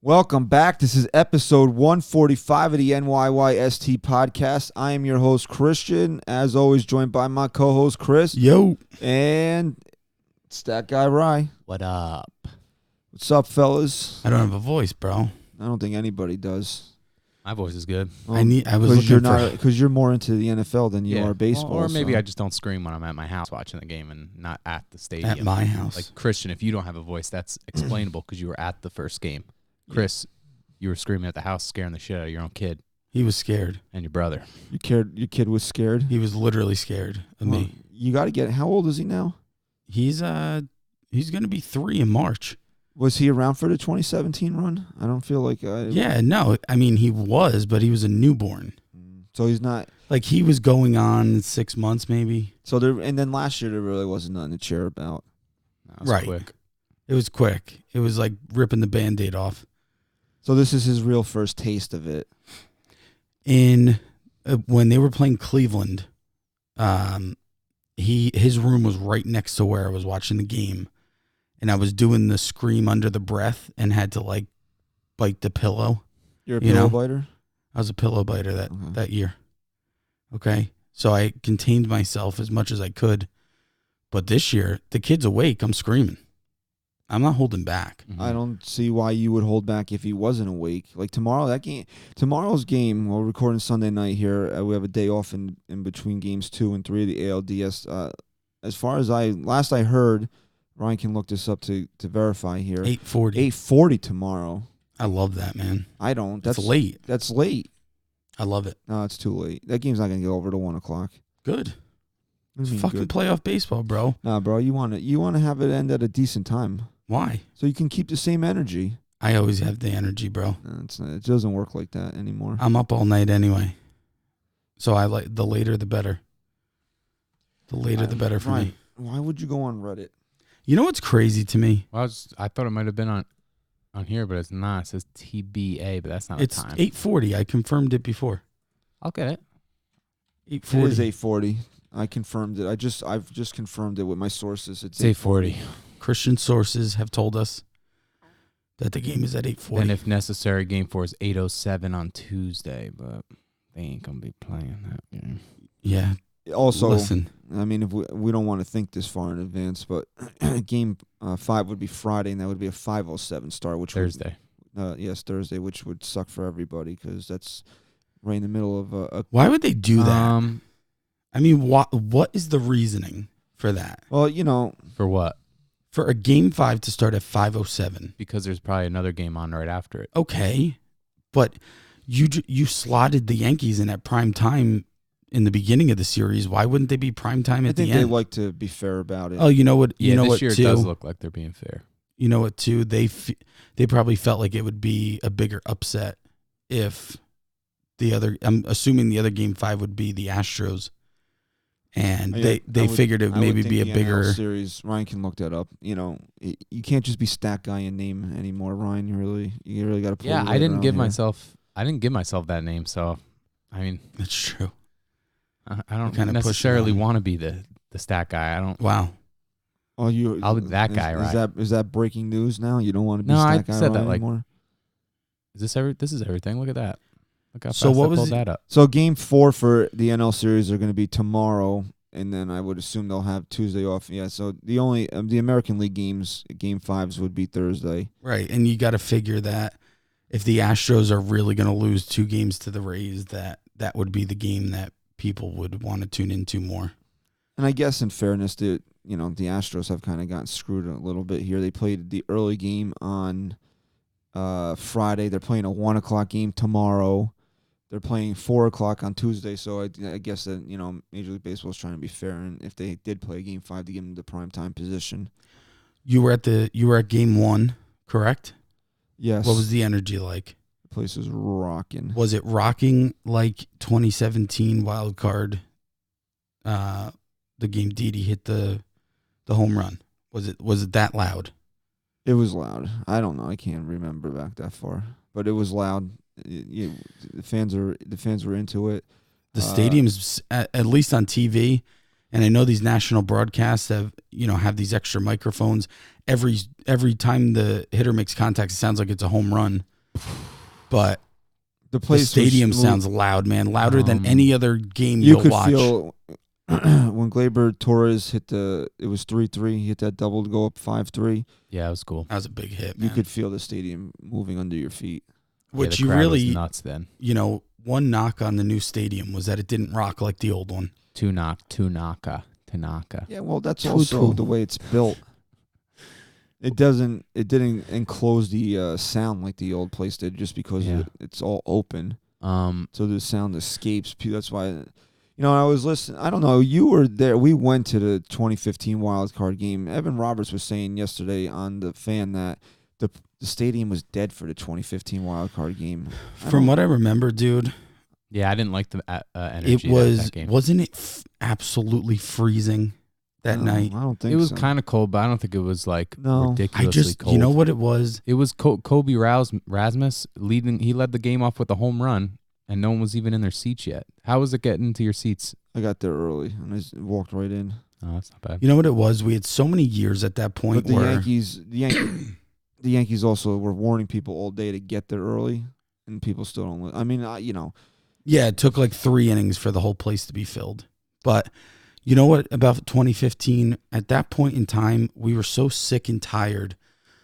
Welcome back. This is episode 145 of the NYYST podcast. I am your host, Christian, as always, joined by my co-host, Chris. Yo. And it's that guy, Rye. What up? What's up, fellas? I don't have a voice, bro. I don't think anybody does. My voice is good. Because you're more into the NFL than you are baseball. Or maybe I just don't scream when I'm at my house watching the game and not at the stadium. At my house. Like, Christian, if you don't have a voice, that's explainable because you were at the first game. Chris, you were screaming at the house, scaring the shit out of your own kid. He was scared. And your brother. Your kid was scared? He was literally scared of me. You got to get, how old is he now? He's going to be 3 in March. Was he around for the 2017 run? I don't feel like Yeah, no. I mean, he was, but he was a newborn. So he's not. Like, he was going on 6 months maybe. So there, and then last year there really wasn't nothing to cheer about. No, it was Right. quick. It was quick. It was like ripping the Band-Aid off. So this is his real first taste of it. When they were playing Cleveland, his room was right next to where I was watching the game. And I was doing the scream under the breath and had to like bite the pillow. You're a pillow biter? I was a pillow biter that year. Okay. So I contained myself as much as I could. But this year, the kid's awake. I'm screaming. I'm not holding back. Mm-hmm. I don't see why you would hold back if he wasn't awake. Like tomorrow's game, we're recording Sunday night here. We have a day off in between games 2 and 3 of the ALDS. As far as last I heard, Ryan can look this up to verify here. 8:40. 8:40 tomorrow. I love that, man. I don't. That's late. That's late. I love it. No, it's too late. That game's not going to get over to 1 o'clock. Good. It's Good. fucking playoff baseball, bro. Nah, bro, you want to have it end at a decent time. Why? So you can keep the same energy. I always have the energy, bro. It doesn't work like that anymore. I'm up all night anyway. So I like the later the better. The later the better for me. Why would you go on Reddit? You know what's crazy to me? Well, I thought it might have been on here, but it's not. It says TBA, but that's not It's a time. 8:40. I confirmed it before. I'll get it. 8:40. It is 8:40. I confirmed it. I've just confirmed it with my sources. It's 8:40. Christian sources have told us that the game is at 8:40. And if necessary, game 4 is 8:07 on Tuesday, but they ain't gonna be playing that game. Yeah. Also, listen. I mean, if we don't want to think this far in advance, but game 5 would be Friday, and that would be a 5:07 start, which Thursday. Yes, Thursday, which would suck for everybody because that's right in the middle of a. Why would they do that? I mean, what is the reasoning for that? Well, For what? For a game 5 to start at 5:07. Because there's probably another game on right after it. Okay, but you slotted the Yankees in at prime time in the beginning of the series. Why wouldn't they be prime time at the end? I think they like to be fair about it. Oh, you know what? This year it does look like they're being fair. You know what, too? They probably felt like it would be a bigger upset if I'm assuming the other game 5 would be the Astros. And they figured it would maybe be a bigger series. Ryan can look that up. You can't just be stat guy in name anymore, Ryan. You really got to pull. Yeah, I didn't give myself that name, so I mean that's true. I don't necessarily want to be the stat guy. I don't. Wow. Oh, I'll be that guy, right? Is that breaking news now? You don't want to be no, stat I guy said that anymore? This is everything. Look at that. Look how so fast what I was pulled that up. So game 4 for the NL series are going to be tomorrow, and then I would assume they'll have Tuesday off. Yeah. So the only the American League games, game 5s would be Thursday. Right, and you got to figure that if the Astros are really going to lose 2 games to the Rays, that would be the game that people would want to tune into more. And I guess in fairness, the Astros have kind of gotten screwed a little bit here. They played the early game on Friday. They're playing a 1 o'clock game tomorrow. They're playing 4 o'clock on Tuesday. So I guess that Major League Baseball is trying to be fair, and if they did play game 5, to give them the primetime position. You were at game 1, correct? Yes. What was the energy like? The place was rocking. Was it rocking like 2017 wild card? The game Didi hit the home run. Was it that loud? It was loud. I don't know. I can't remember back that far, but it was loud. The fans were into it. The stadium's at least on TV. And I know these national broadcasts have these extra microphones. Every time the hitter makes contact, it sounds like it's a home run. But the stadium sounds loud, man. Louder than any other game you'll watch. You could feel when Gleyber Torres it was 3-3. He hit that double to go up 5-3. Yeah, it was cool. That was a big hit, man. You could feel the stadium moving under your feet. Which the you really was nuts then. One knock on the new stadium was that it didn't rock like the old one. Tanaka. Yeah, well, that's also the way it's built. It didn't enclose the sound like the old place did, just because it's all open. So the sound escapes. That's why, I was listening. I don't know. You were there. We went to the 2015 wild card game. Evan Roberts was saying yesterday on the Fan that the stadium was dead for the 2015 wild card game. From what I remember, dude. Yeah, I didn't like the energy. It was that game. Wasn't it absolutely freezing that night? I don't think it was so. Kind of cold, but I don't think it was ridiculously cold. You know what it was? It was Kobe Rasmus leading. He led the game off with a home run, and no one was even in their seats yet. How was it getting to your seats? I got there early and I just walked right in. Oh, that's not bad. You know what it was? We had so many years at that point but the Yankees also were warning people all day to get there early, and people still don't. I mean, Yeah, it took like 3 innings for the whole place to be filled. But you know what about 2015? At that point in time, we were so sick and tired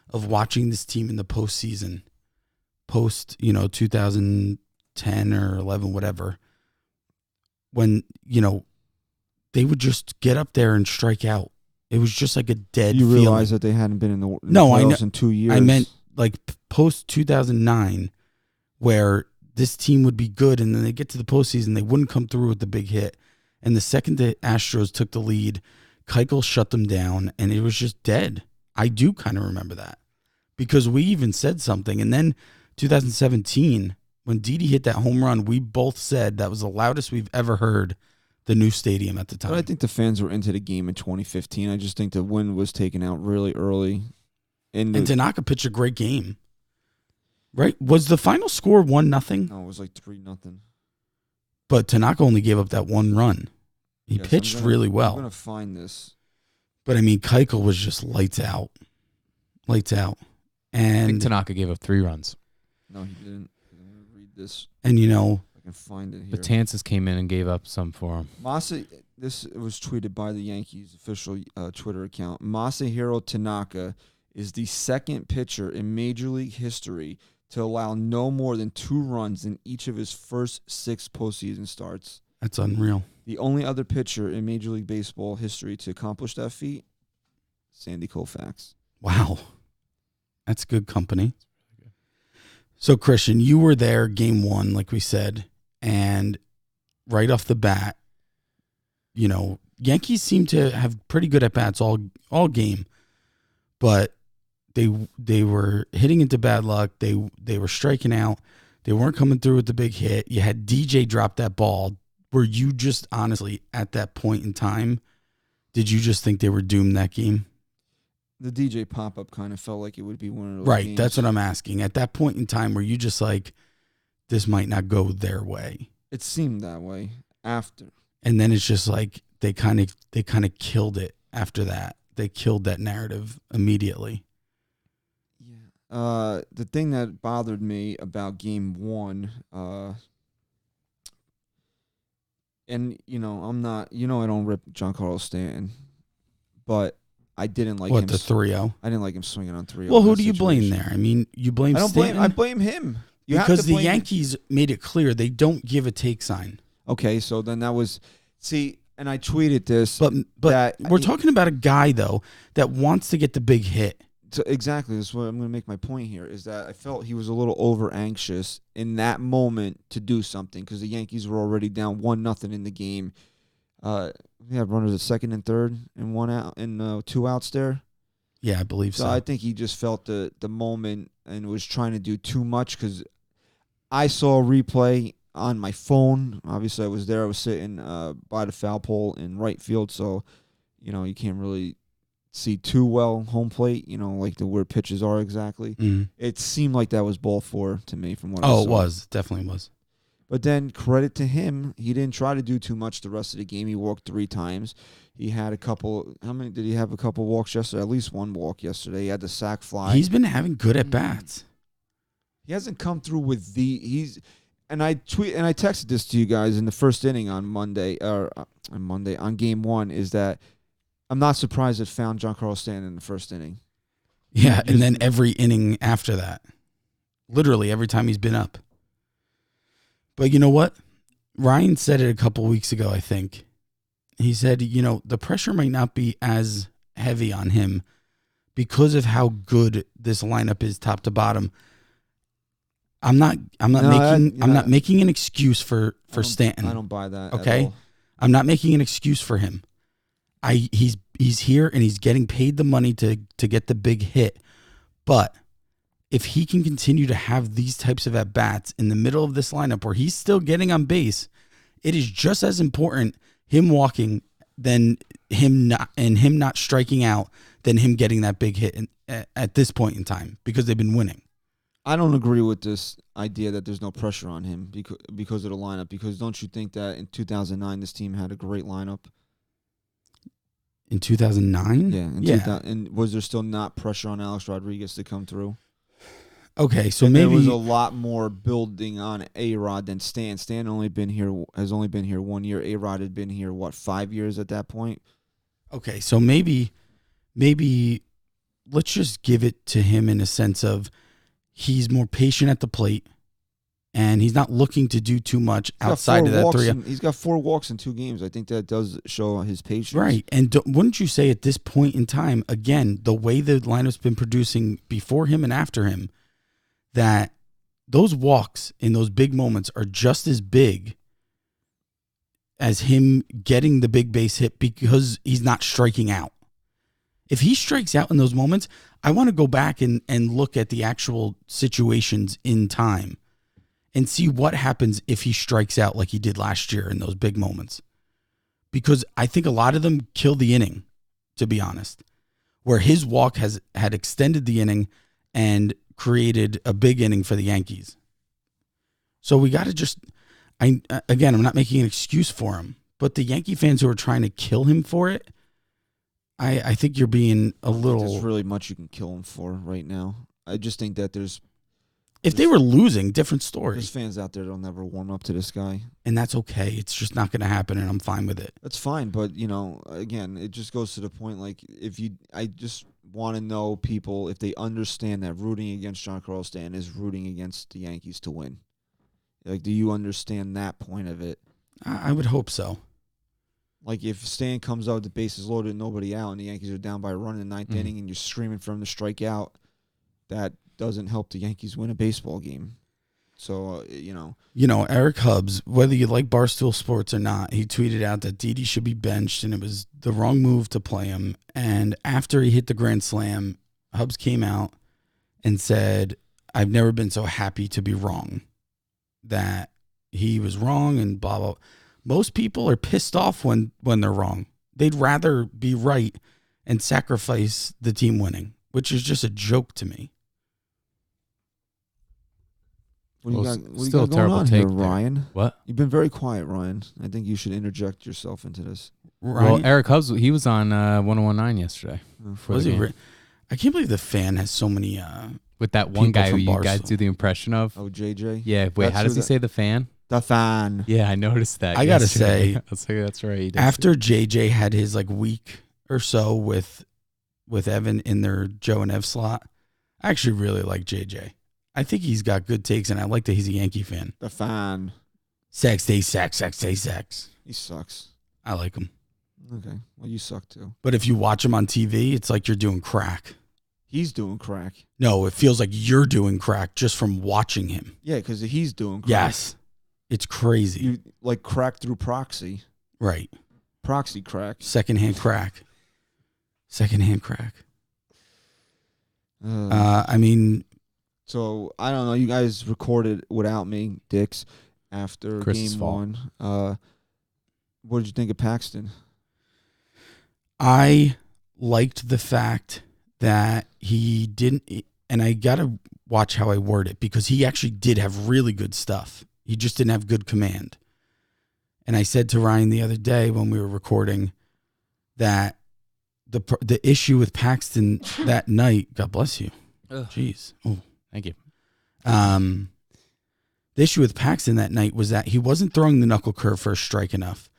of watching this team in the postseason, post 2010 or 11, whatever, when, they would just get up there and strike out. It was just like a dead feeling. You realize that they hadn't been in the playoffs in 2 years. I meant like post 2009, where this team would be good, and then they get to the postseason, they wouldn't come through with the big hit. And the second the Astros took the lead, Keuchel shut them down, and it was just dead. I do kind of remember that because we even said something. And then 2017, when Didi hit that home run, we both said that was the loudest we've ever heard the new stadium at the time. But I think the fans were into the game in 2015. I just think the wind was taken out really early. And Tanaka pitched a great game. Right? Was the final score 1-0? No, it was like 3-0. But Tanaka only gave up that one run. He pitched really well. I'm going to find this. But, I mean, Keuchel was just lights out. Lights out. And I think Tanaka gave up 3 runs. No, he didn't. I'm going to read this. And, I can find it here. Betances came in and gave up some for him. This was tweeted by the Yankees official Twitter account. Masahiro Tanaka is the second pitcher in Major League history to allow no more than 2 runs in each of his first 6 postseason starts. That's unreal. The only other pitcher in Major League Baseball history to accomplish that feat, Sandy Koufax. Wow. That's good company. So, Christian, you were there game 1, like we said, and right off the bat, Yankees seem to have pretty good at-bats all game, but they were hitting into bad luck. They were striking out. They weren't coming through with the big hit. You had DJ drop that ball. Were you just honestly at that point in time, did you just think they were doomed that game? The DJ pop-up kind of felt like it would be one of those Right, games. that's what I'm asking. At that point in time, were you just like, this might not go their way? It seemed that way after. And then it's just like they kind of killed it after that. They killed that narrative immediately. Yeah. The thing that bothered me about game 1, and I'm not, I don't rip Giancarlo Stanton, but I didn't like him. The 3-0? I didn't like him swinging on 3-0. Well, who do you blame there? I mean, you blame Stanton? I blame him. Because the Yankees made it clear they don't give a take sign. Okay, so then that was, and I tweeted this. But we're talking about a guy, though, that wants to get the big hit. So exactly. That's what I'm going to make my point here, is that I felt he was a little over anxious in that moment to do something because the Yankees were already down 1-0 in the game. We have runners at second and third and 1 out and 2 outs there. Yeah, I believe so. I think he just felt the moment and was trying to do too much because I saw a replay on my phone. Obviously, I was there. I was sitting by the foul pole in right field, so you can't really see too well home plate, like where pitches are exactly. Mm-hmm. It seemed like that was ball 4 to me from what I saw. Oh, it was. Definitely was. But then credit to him, he didn't try to do too much the rest of the game. He walked 3 times. He had a couple. How many did he have? A couple walks yesterday. At least one walk yesterday. He had the sack fly. He's been having good at bats. He hasn't come through with and I texted this to you guys in the first inning on Monday on game 1 is that I'm not surprised it found Giancarlo Stanton in the first inning. Yeah, and then every inning after that. Literally every time he's been up. But you know what? Ryan said it a couple weeks ago, I think. He said, the pressure might not be as heavy on him because of how good this lineup is top to bottom. I'm not making an excuse for Stanton. I don't buy that. Okay? I'm not making an excuse for him. He's here and he's getting paid the money to get the big hit. But if he can continue to have these types of at-bats in the middle of this lineup where he's still getting on base, it is just as important him walking than him not striking out than him getting that big hit at this point in time because they've been winning. I don't agree with this idea that there's no pressure on him because of the lineup. Because don't you think that in 2009 this team had a great lineup? In 2009? Yeah. And was there still not pressure on Alex Rodriguez to come through? Okay, so and maybe there was a lot more building on A-Rod than Stan. Stan has only been here 1 year. A-Rod had been here 5 years at that point. Okay, so maybe let's just give it to him in a sense of he's more patient at the plate, and he's not looking to do too much outside of that 3. He's got 4 walks in 2 games. I think that does show his patience. Right, and wouldn't you say at this point in time, again, the way the lineup's been producing before him and after him, that those walks in those big moments are just as big as him getting the big base hit because he's not striking out. If he strikes out in those moments, I want to go back and look at the actual situations in time and see what happens if he strikes out like he did last year in those big moments. Because I think a lot of them kill the inning, to be honest, where his walk had extended the inning and created a big inning for the Yankees. So we got to I'm not making an excuse for him, but the Yankee fans who are trying to kill him for it, I think you're being a little... There's really much you can kill him for right now. I just think that if they were losing, different story. There's fans out there that'll never warm up to this guy. And that's okay. It's just not going to happen, and I'm fine with it. That's fine, but, again, it just goes to the point, I just want to know people, if they understand that rooting against Giancarlo Stanton is rooting against the Yankees to win. Do you understand that point of it? I would hope so. If Stan comes out, the bases loaded, and nobody out, and the Yankees are down by a run in the 9th inning, and you're screaming for him to strike out, that doesn't help the Yankees win a baseball game. So, Eric Hubbs, whether you like Barstool Sports or not, he tweeted out that Didi should be benched, and it was the wrong move to play him. And after he hit the grand slam, Hubbs came out and said, I've never been so happy to be wrong, that he was wrong and blah, blah. Most people are pissed off when they're wrong. They'd rather be right and sacrifice the team winning, which is just a joke to me. What do you got going on here, Ryan? What? You've been very quiet, Ryan. I think you should interject yourself into this. Ryan, well, Eric Hubbs, he was on 1019 yesterday. Was he? I can't believe the fan has so many. With that one guy who you Barstool. guys do the impression of. Oh, JJ? Yeah, wait, how does he say the fan? The fan. Yeah, I noticed that. I got to say, that's right. After JJ had his week or so with Evan in their Joe and Ev slot, I actually really like JJ. I think he's got good takes, and I like that he's a Yankee fan. The fan. Sex, stay sex, sex, stay sex. He sucks. I like him. Okay. Well, you suck, too. But if you watch him on TV, it's like you're doing crack. He's doing crack. No, it feels like you're doing crack just from watching him. Yeah, because he's doing crack. Yes. It's crazy. You crack through proxy. Right. Proxy crack. Secondhand crack. So, I don't know. You guys recorded without me, Dix, after Chris's game fault. 1. What did you think of Paxton? I liked the fact that he didn't, and I got to watch how I word it, because he actually did have really good stuff He just didn't have good command. And I said to Ryan the other day when we were recording that the issue with Paxton that night, God bless you. Jeez. Oh, thank you. The issue with Paxton that night was that he wasn't throwing the knuckle curve for a strike enough.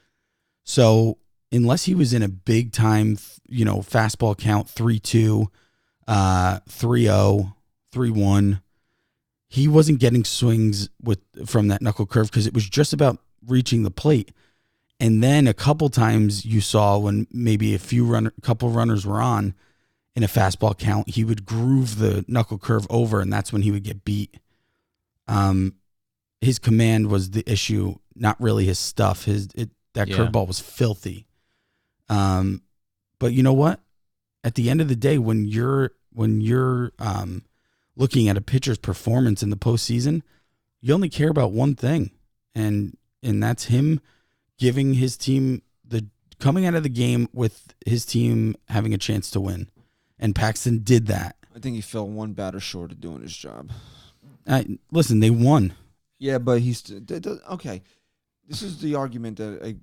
So unless he was in a big time, fastball count 3-2, 3-0, 3-1, he wasn't getting swings from that knuckle curve because it was just about reaching the plate. And then a couple times you saw when maybe couple runners were on in a fastball count, he would groove the knuckle curve over, and that's when he would get beat. His command was the issue, not really his stuff. Curveball was filthy. But you know what? At the end of the day, when you're looking at a pitcher's performance in the postseason, you only care about one thing, and that's him giving his team coming out of the game with his team having a chance to win. And Paxton did that. I think he fell one batter short of doing his job. Listen, they won. Yeah, but he's okay. This is the argument that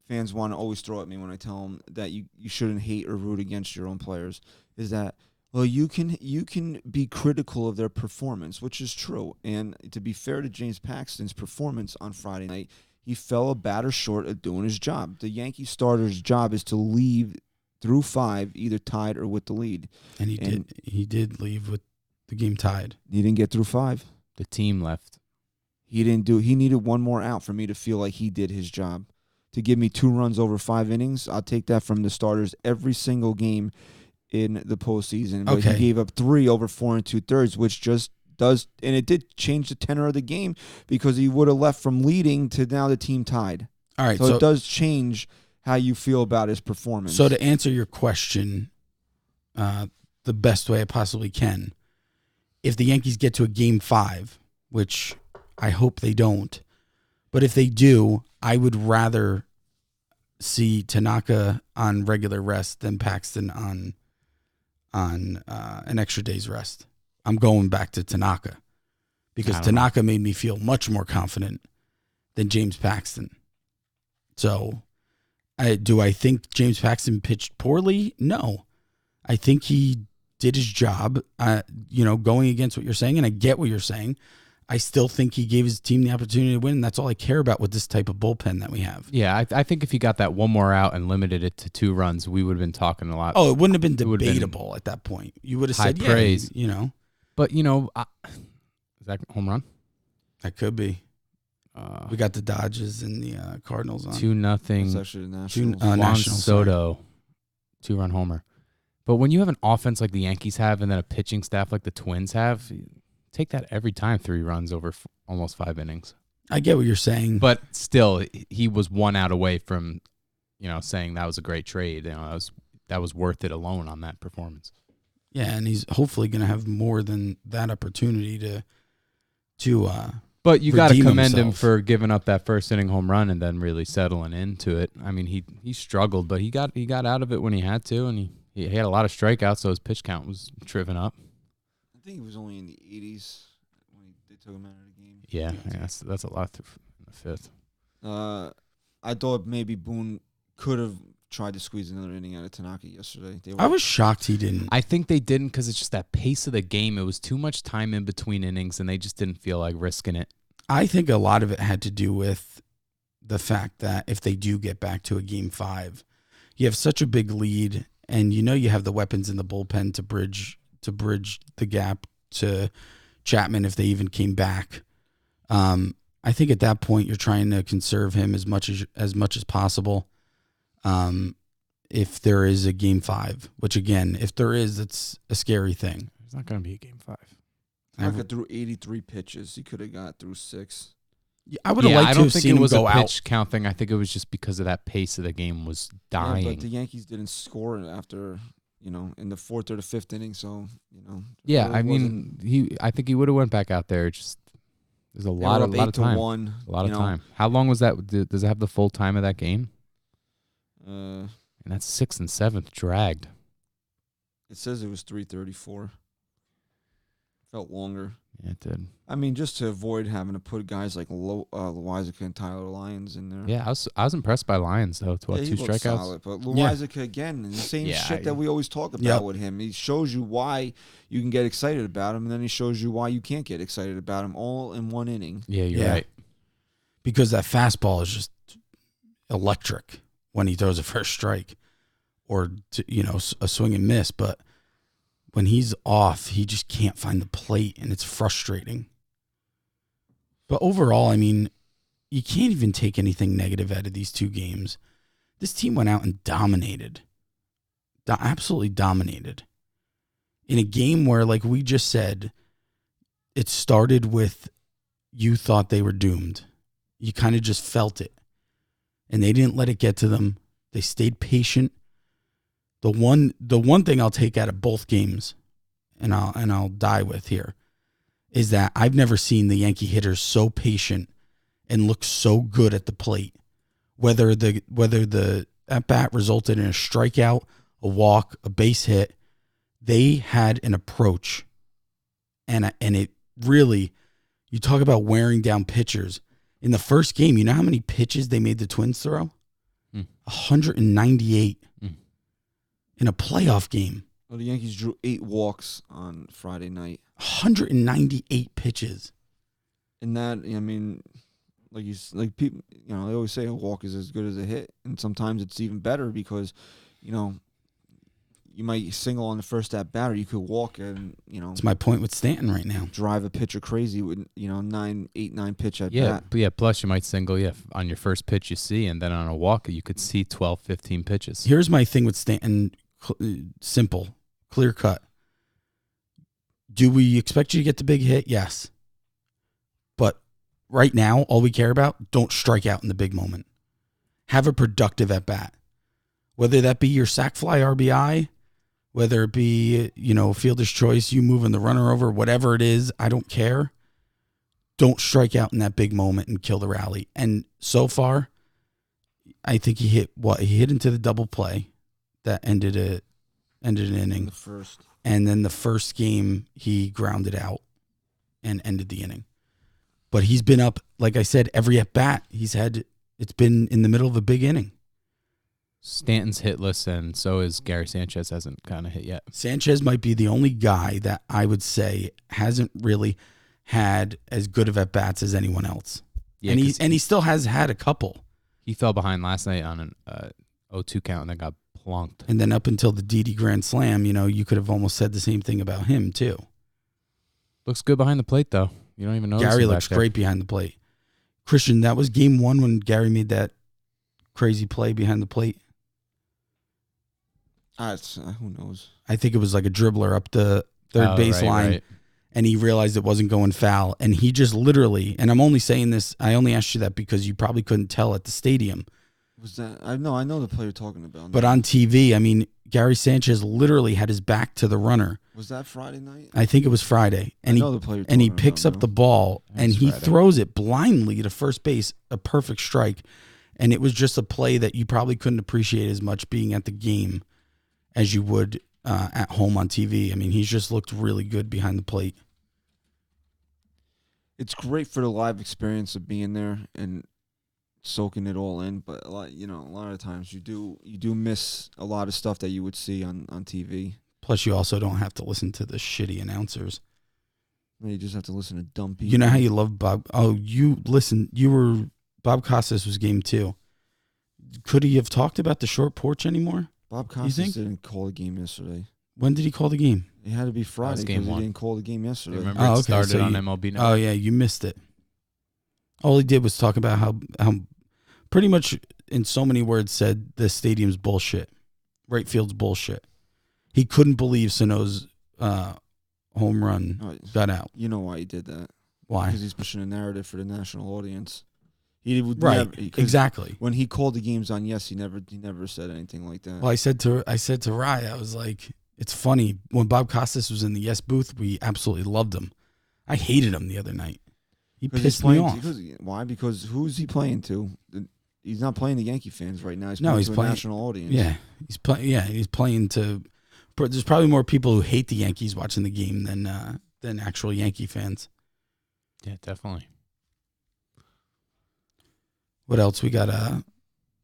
fans want to always throw at me when I tell them that you shouldn't hate or root against your own players. Is that, well, you can be critical of their performance, which is true. And to be fair to James Paxton's performance on Friday night, he fell a batter short of doing his job. The Yankee starter's job is to leave through 5, either tied or with the lead. And he did leave with the game tied. He didn't get through 5. The team left. He needed one more out for me to feel like he did his job. To give me 2 runs over 5 innings, I'll take that from the starters every single game in the postseason. But he gave up 3 over 4 2/3, which just does, and it did change the tenor of the game because he would have left from leading to now the team tied. All right, so it does change how you feel about his performance. So to answer your question, the best way I possibly can, if the Yankees get to a game 5, which I hope they don't, but if they do, I would rather see Tanaka on regular rest than Paxton on an extra day's rest. I'm going back to Tanaka because Tanaka made me feel much more confident than James Paxton. So do I think James Paxton pitched poorly? No. I think he did his job, going against what you're saying, and I get what you're saying. I still think he gave his team the opportunity to win, and that's all I care about with this type of bullpen that we have. Yeah, I think if he got that one more out and limited it to 2 runs, we would have been talking a lot. Oh, it wouldn't have been debatable at that point. You would have said, praise. But, is that home run? That could be. We got the Dodgers and the Cardinals on. 2-0. It's actually the Nationals. Juan Nationals, Soto, 2-run homer. But when you have an offense like the Yankees have and then a pitching staff like the Twins have, take that every time, 3 runs over almost 5 innings. I get what you're saying. But still, he was 1 out away from, saying that was a great trade. That was worth it alone on that performance. Yeah, and he's hopefully going to have more than that opportunity to But you got to commend him himself. for giving up that first inning home run and then really settling into it. I mean, he struggled, but he got out of it when he had to, and he had a lot of strikeouts, so his pitch count was driven up. I think he was only in the 80s when they took him out of the game. Yeah, that's a lot in the 5th. I thought maybe Boone could have tried to squeeze another inning out of Tanaka yesterday. I was shocked he didn't. I think they didn't because it's just that pace of the game. It was too much time in between innings, and they just didn't feel like risking it. I think a lot of it had to do with the fact that if they do get back to a game 5, you have such a big lead, and you have the weapons in the bullpen to bridge the gap to Chapman if they even came back. I think at that point you're trying to conserve him as much as possible. If there is a game 5, which again, if there is, it's a scary thing. It's not going to be a game 5. Tanaka threw 83 pitches. He could have got through 6. I would have liked to have seen him go out. I don't think it was a pitch count thing. I think it was just because of that pace of the game was dying. Yeah, but the Yankees didn't score after, in the 4th or the 5th inning. So, Yeah, I mean, I think he would have went back out there. Just there's a lot of time. 1, a lot of time. How long was that? Does it have the full time of that game? And that's 6th and 7th dragged. It says it was 3:34. Felt longer. Yeah, it did. I mean, just to avoid having to put guys like Loizaga and Tyler Lyons in there. Yeah, I was impressed by Lyons though. Yeah, he 2 looked strikeouts. solid, but Loizaga again, the same Yeah, shit that we always talk about with him. He shows you why you can get excited about him, and then he shows you why you can't get excited about him, all in one inning. Yeah, you're right. Because that fastball is just electric when he throws a first strike, or a swing and miss. But when he's off, he just can't find the plate, and it's frustrating. But overall, I mean, you can't even take anything negative out of these 2 games. This team went out and dominated. Absolutely dominated. In a game where, like we just said, it started with you thought they were doomed. You kind of just felt it. And they didn't let it get to them. They stayed patient. The one thing I'll take out of both games, and I'll die with here, is that I've never seen the Yankee hitters so patient and look so good at the plate. Whether the at bat resulted in a strikeout, a walk, a base hit, they had an approach, and it really, you talk about wearing down pitchers. In the first game, you know how many pitches they made the Twins throw? 198 in a playoff game. Well, the Yankees drew 8 walks on Friday night. 198 pitches. And that, I mean, people, they always say a walk is as good as a hit, and sometimes it's even better because, you might single on the first at bat, or you could walk and That's my point with Stanton right now. drive a pitcher crazy with 9 pitch at bat. But plus you might single on your first pitch you see, and then on a walk you could see 12, 15 pitches. Here's my thing with Stanton. Simple, clear cut. Do we expect you to get the big hit? Yes. But right now, all we care about, don't strike out in the big moment. Have a productive at bat. Whether that be your sac fly RBI, whether it be, fielder's choice, you moving the runner over, whatever it is, I don't care. Don't strike out in that big moment and kill the rally. And so far, I think he hit He hit into the double play that ended an inning. The first. And then the first game, he grounded out and ended the inning. But he's been up, like I said, every at bat it's been in the middle of a big inning. Stanton's hitless, and so is Gary Sanchez, hasn't kind of hit yet. Sanchez might be the only guy that I would say hasn't really had as good of at bats as anyone else. Yeah, and he still has had a couple. He fell behind last night on an 0-2 count and then got plunked. And then up until the Didi Grand Slam, you could have almost said the same thing about him too. Looks good behind the plate though. You don't even know. Gary looks great behind the plate. Christian, that was game 1 when Gary made that crazy play behind the plate. Who knows? I think it was like a dribbler up the third baseline, right. And he realized it wasn't going foul. And he just literally, and I'm only saying this, I only asked you that because you probably couldn't tell at the stadium. Was that? I know the player you're talking about. But on TV, I mean, Gary Sanchez literally had his back to the runner. Was that Friday night? I think it was Friday. And he picks up the ball and he throws it blindly to first base, a perfect strike. And it was just a play that you probably couldn't appreciate as much being at the game as you would at home on TV. I mean, he's just looked really good behind the plate. It's great for the live experience of being there and soaking it all in, but a lot of times you do miss a lot of stuff that you would see on TV. Plus, you also don't have to listen to the shitty announcers. You just have to listen to dumb people. You know how you love Bob? Oh, Bob Costas was game 2. Could he have talked about the short porch anymore? Bob Costas didn't call the game yesterday. When did he call the game? It had to be Friday because he didn't call the game yesterday. Remember it started on MLB Network. Oh, yeah, you missed it. All he did was talk about how pretty much in so many words said the stadium's bullshit. Right field's bullshit. He couldn't believe Sano's home run got out. You know why he did that? Why? Because he's pushing a narrative for the national audience. Exactly. When he called the games on Yes, he never said anything like that. Well, I said to Rye, I was like, it's funny. When Bob Costas was in the Yes booth, we absolutely loved him. I hated him the other night. He pissed me off. Why? Because who's he playing to? He's not playing the Yankee fans right now. He's playing a national audience. Yeah, he's playing to. There's probably more people who hate the Yankees watching the game than actual Yankee fans. Yeah, definitely. What else? We got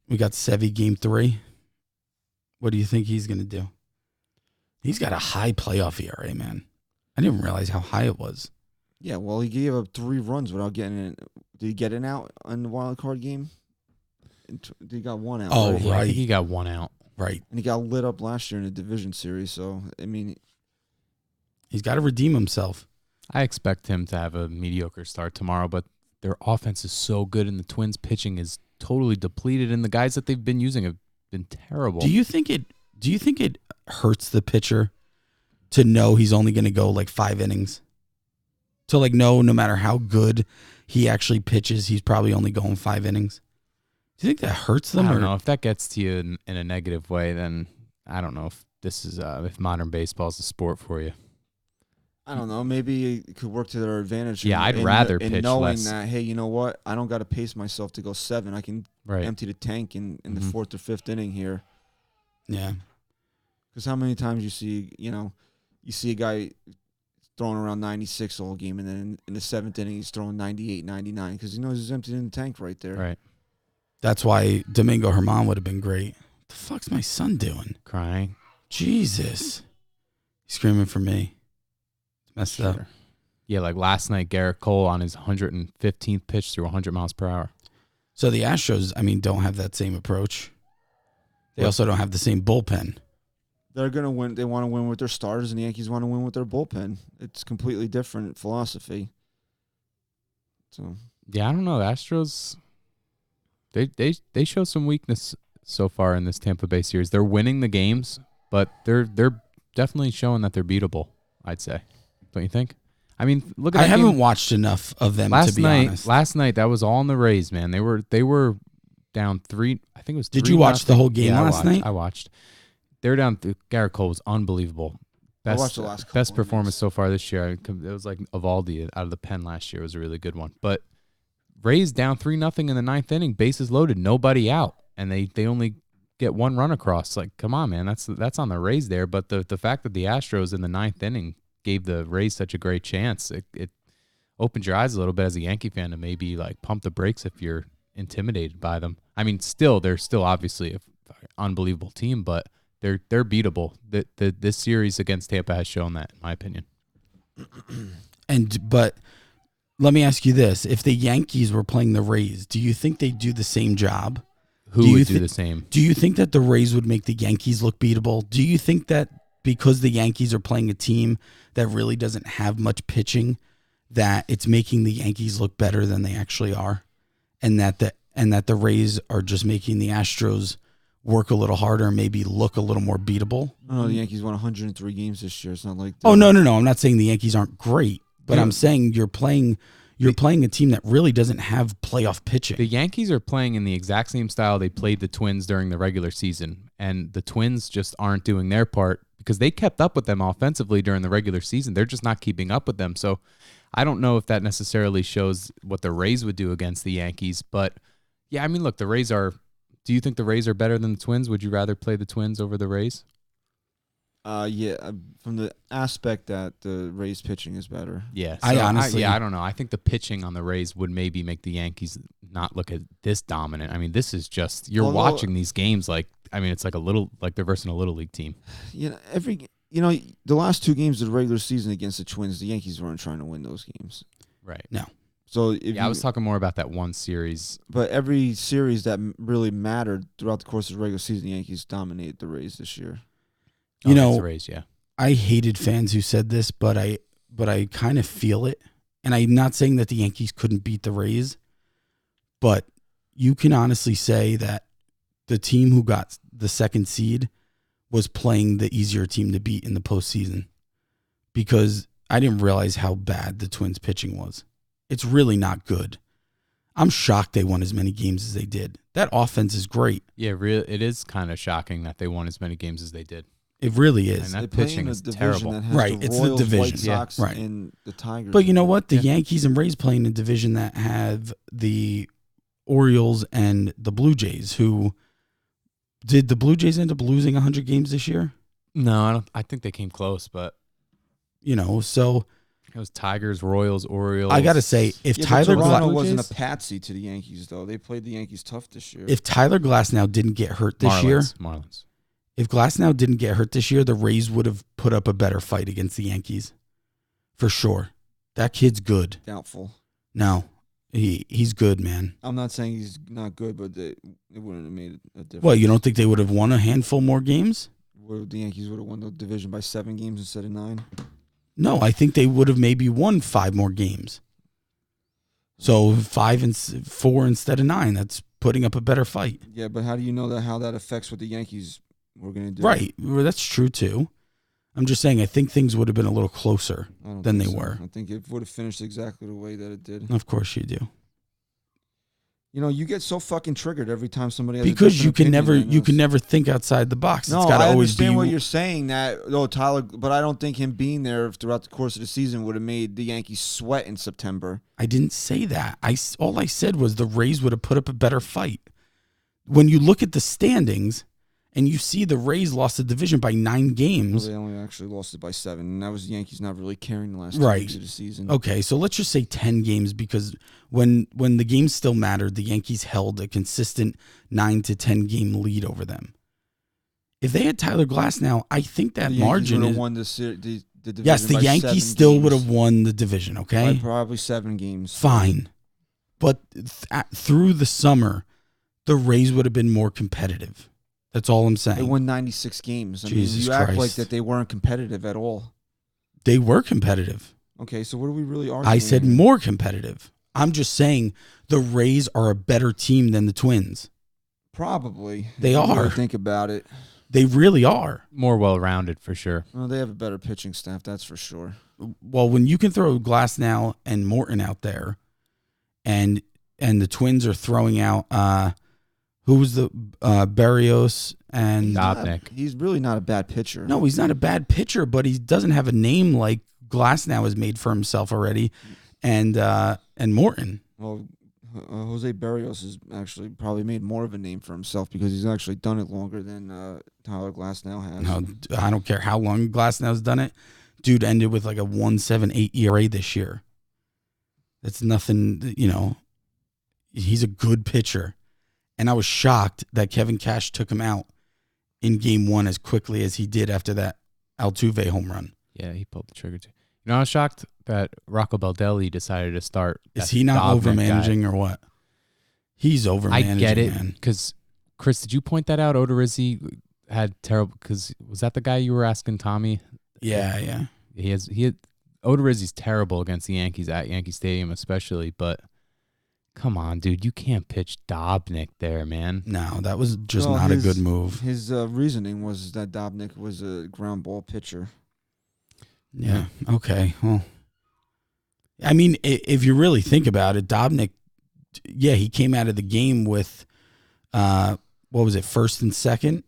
Sevy game 3. What do you think he's going to do? He's got a high playoff ERA, man. I didn't realize how high it was. Yeah, well, he gave up 3 runs without getting it. Did he get an out on the wild card game? He got 1 out. Oh, right? Yeah, I right. think he got 1 out. Right. And he got lit up last year in the division series. So, I mean, He's got to redeem himself. I expect him to have a mediocre start tomorrow, but their offense is so good, and the Twins' pitching is totally depleted, and the guys that they've been using have been terrible. Do you think it hurts the pitcher to know he's only going to go like 5 innings? To like know no matter how good he actually pitches, he's probably only going 5 innings. Do you think that hurts them? I don't know. If that gets to you in a negative way, then I don't know if this is if modern baseball is a sport for you. I don't know. Maybe it could work to their advantage. Yeah, I'd rather pitch knowing less. that, hey, you know what? I don't got to pace myself to go 7. I can empty the tank in the 4th or 5th inning here. Yeah. Because how many times you see a guy throwing around 96 all game, and then in the 7th inning he's throwing 98, 99 because he knows he's emptying the tank right there. Right. That's why Domingo Germán would have been great. What the fuck's my son doing? Crying. Jesus. He's screaming for me. It's messed up. Yeah, like last night, Garrett Cole on his 115th pitch threw 100 miles per hour. So the Astros, don't have that same approach. They also don't have the same bullpen. They're going to win. They want to win with their starters, and the Yankees want to win with their bullpen. It's completely different philosophy. So yeah, I don't know. The Astros, they show some weakness so far in this Tampa Bay series. They're winning the games, but they're definitely showing that they're beatable, I'd say. Don't you think? I mean, look at I haven't watched enough of them to be honest. Last night, that was all in the Rays, man. They were down 3. I think it was 3. Did you watch the whole game last night? I watched. They were down. Garrett Cole was unbelievable. I watched the last couple best of performance innings. so far this year. It was like Evaldi out of the pen last year was a really good one. But Rays down 3-0 in the 9th inning, bases loaded, nobody out, and they only get 1 run across. Like, come on, man, that's on the Rays there. But the fact that the Astros in the 9th inning gave the Rays such a great chance, it opened your eyes a little bit as a Yankee fan to maybe like pump the brakes if you're intimidated by them. I mean, they're still obviously an unbelievable team, but they're beatable. This series against Tampa has shown that, in my opinion. But let me ask you this: if the Yankees were playing the Rays, do you think they'd do the same job? Who would do the same? Do you think that the Rays would make the Yankees look beatable? Do you think that because the Yankees are playing a team that really doesn't have much pitching, that it's making the Yankees look better than they actually are, and that the Rays are just making the Astros work a little harder and maybe look a little more beatable? Oh, the Yankees won 103 games this year. It's not like Oh, no. I'm not saying the Yankees aren't great, but I'm saying you're playing a team that really doesn't have playoff pitching. The Yankees are playing in the exact same style they played the Twins during the regular season, and the Twins just aren't doing their part because they kept up with them offensively during the regular season. They're just not keeping up with them. So I don't know if that necessarily shows what the Rays would do against the Yankees. But, yeah, I mean, look, the Rays are – do you think the Rays are better than the Twins? Would you rather play the Twins over the Rays? Yeah, from the aspect that the Rays pitching is better. Yeah. So I honestly... I don't know. I think the pitching on the Rays would maybe make the Yankees not look at this dominant. I mean, this is just – you're watching these games like – I mean, it's like a little – like they're versing a Little League team. The last 2 games of the regular season against the Twins, the Yankees weren't trying to win those games. Right. No. So I was talking more about that one series. But every series that really mattered throughout the course of the regular season, the Yankees dominated the Rays this year. The Rays, yeah. I hated fans who said this, but I kind of feel it. And I'm not saying that the Yankees couldn't beat the Rays, but you can honestly say that the team who got the 2nd seed was playing the easier team to beat in the postseason, because I didn't realize how bad the Twins pitching was. It's really not good. I'm shocked they won as many games as they did. That offense is great. Yeah, it is kind of shocking that they won as many games as they did. It really is. And that pitching is terrible. Right, it's the division. White Sox, right. and the Tigers. But you know what? The Yankees and Rays playing a division that have the Orioles and the Blue Jays, who did the Blue Jays end up losing 100 games this year? No, I think they came close, but so It was Tigers, Royals, Orioles. I gotta say, if Tyler Toronto wasn't a patsy to the Yankees, though. They played the Yankees tough this year. If Tyler Glasnow didn't get hurt this year, Marlins. If Glasnow didn't get hurt this year, the Rays would have put up a better fight against the Yankees, for sure. That kid's good. Doubtful. No, he's good, man. I'm not saying he's not good, but it wouldn't have made a difference. Well, you don't think they would have won a handful more games? The Yankees would have won the division by 7 games instead of 9. No, I think they would have maybe won 5 more games. So 5 and 4 instead of 9. That's putting up a better fight. Yeah, but how do you know how that affects what the Yankees were going to do? Right. Well, that's true, too. I'm just saying I think things would have been a little closer than they were. I think it would have finished exactly the way that it did. Of course you do. You know, you get so fucking triggered every time somebody has because you can never think outside the box. No, it's gotta I always understand be what you're saying. Tyler, but I don't think him being there throughout the course of the season would have made the Yankees sweat in September. I didn't say that. All I said was the Rays would have put up a better fight. When you look at the standings and you see the Rays lost the division by 9 games. Well, they only actually lost it by 7, and that was the Yankees not really caring the last 2 weeks of the season. Okay, so let's just say 10 games because when the games still mattered, the Yankees held a consistent 9 to 10 game lead over them. If they had Tyler Glasnow, I think that margin would have won the division. Yes, the Yankees still would have won the division, okay? By probably 7 games. Fine. But through the summer, the Rays would have been more competitive. That's all I'm saying. They won 96 games. Jesus you Christ. act like that they weren't competitive at all. They were competitive. Okay, so what are we really arguing? I said more competitive. I'm just saying the Rays are a better team than the Twins. Probably. They are. Think about it. They really are. More well-rounded for sure. Well, they have a better pitching staff, that's for sure. Well, when you can throw Glasnow and Morton out there, and the Twins are throwing out who was the Barrios and Dobnik. He's really not a bad pitcher. No, he's not a bad pitcher, but he doesn't have a name like Glasnow has made for himself already, and Morton. Well, Jose Barrios has actually probably made more of a name for himself because he's actually done it longer than Tyler Glasnow has. No, I don't care how long Glasnow's done it. Dude ended with like a 1.78 ERA this year. That's nothing, He's a good pitcher. And I was shocked that Kevin Cash took him out in game 1 as quickly as he did after that Altuve home run. Yeah, he pulled the trigger too. I was shocked that Rocco Baldelli decided to start. Is he not overmanaging or what? He's overmanaging. I get it. Because, Chris, did you point that out? Odorizzi had terrible. Because was that the guy you were asking, Tommy? Yeah. He had Odorizzi's terrible against the Yankees at Yankee Stadium, especially. But come on, dude, you can't pitch Dobnik there, man. No, that was just not a good move. His reasoning was that Dobnik was a ground ball pitcher. Yeah. Okay. Well, I mean, if you really think about it, Dobnik, he came out of the game with, what was it, first and second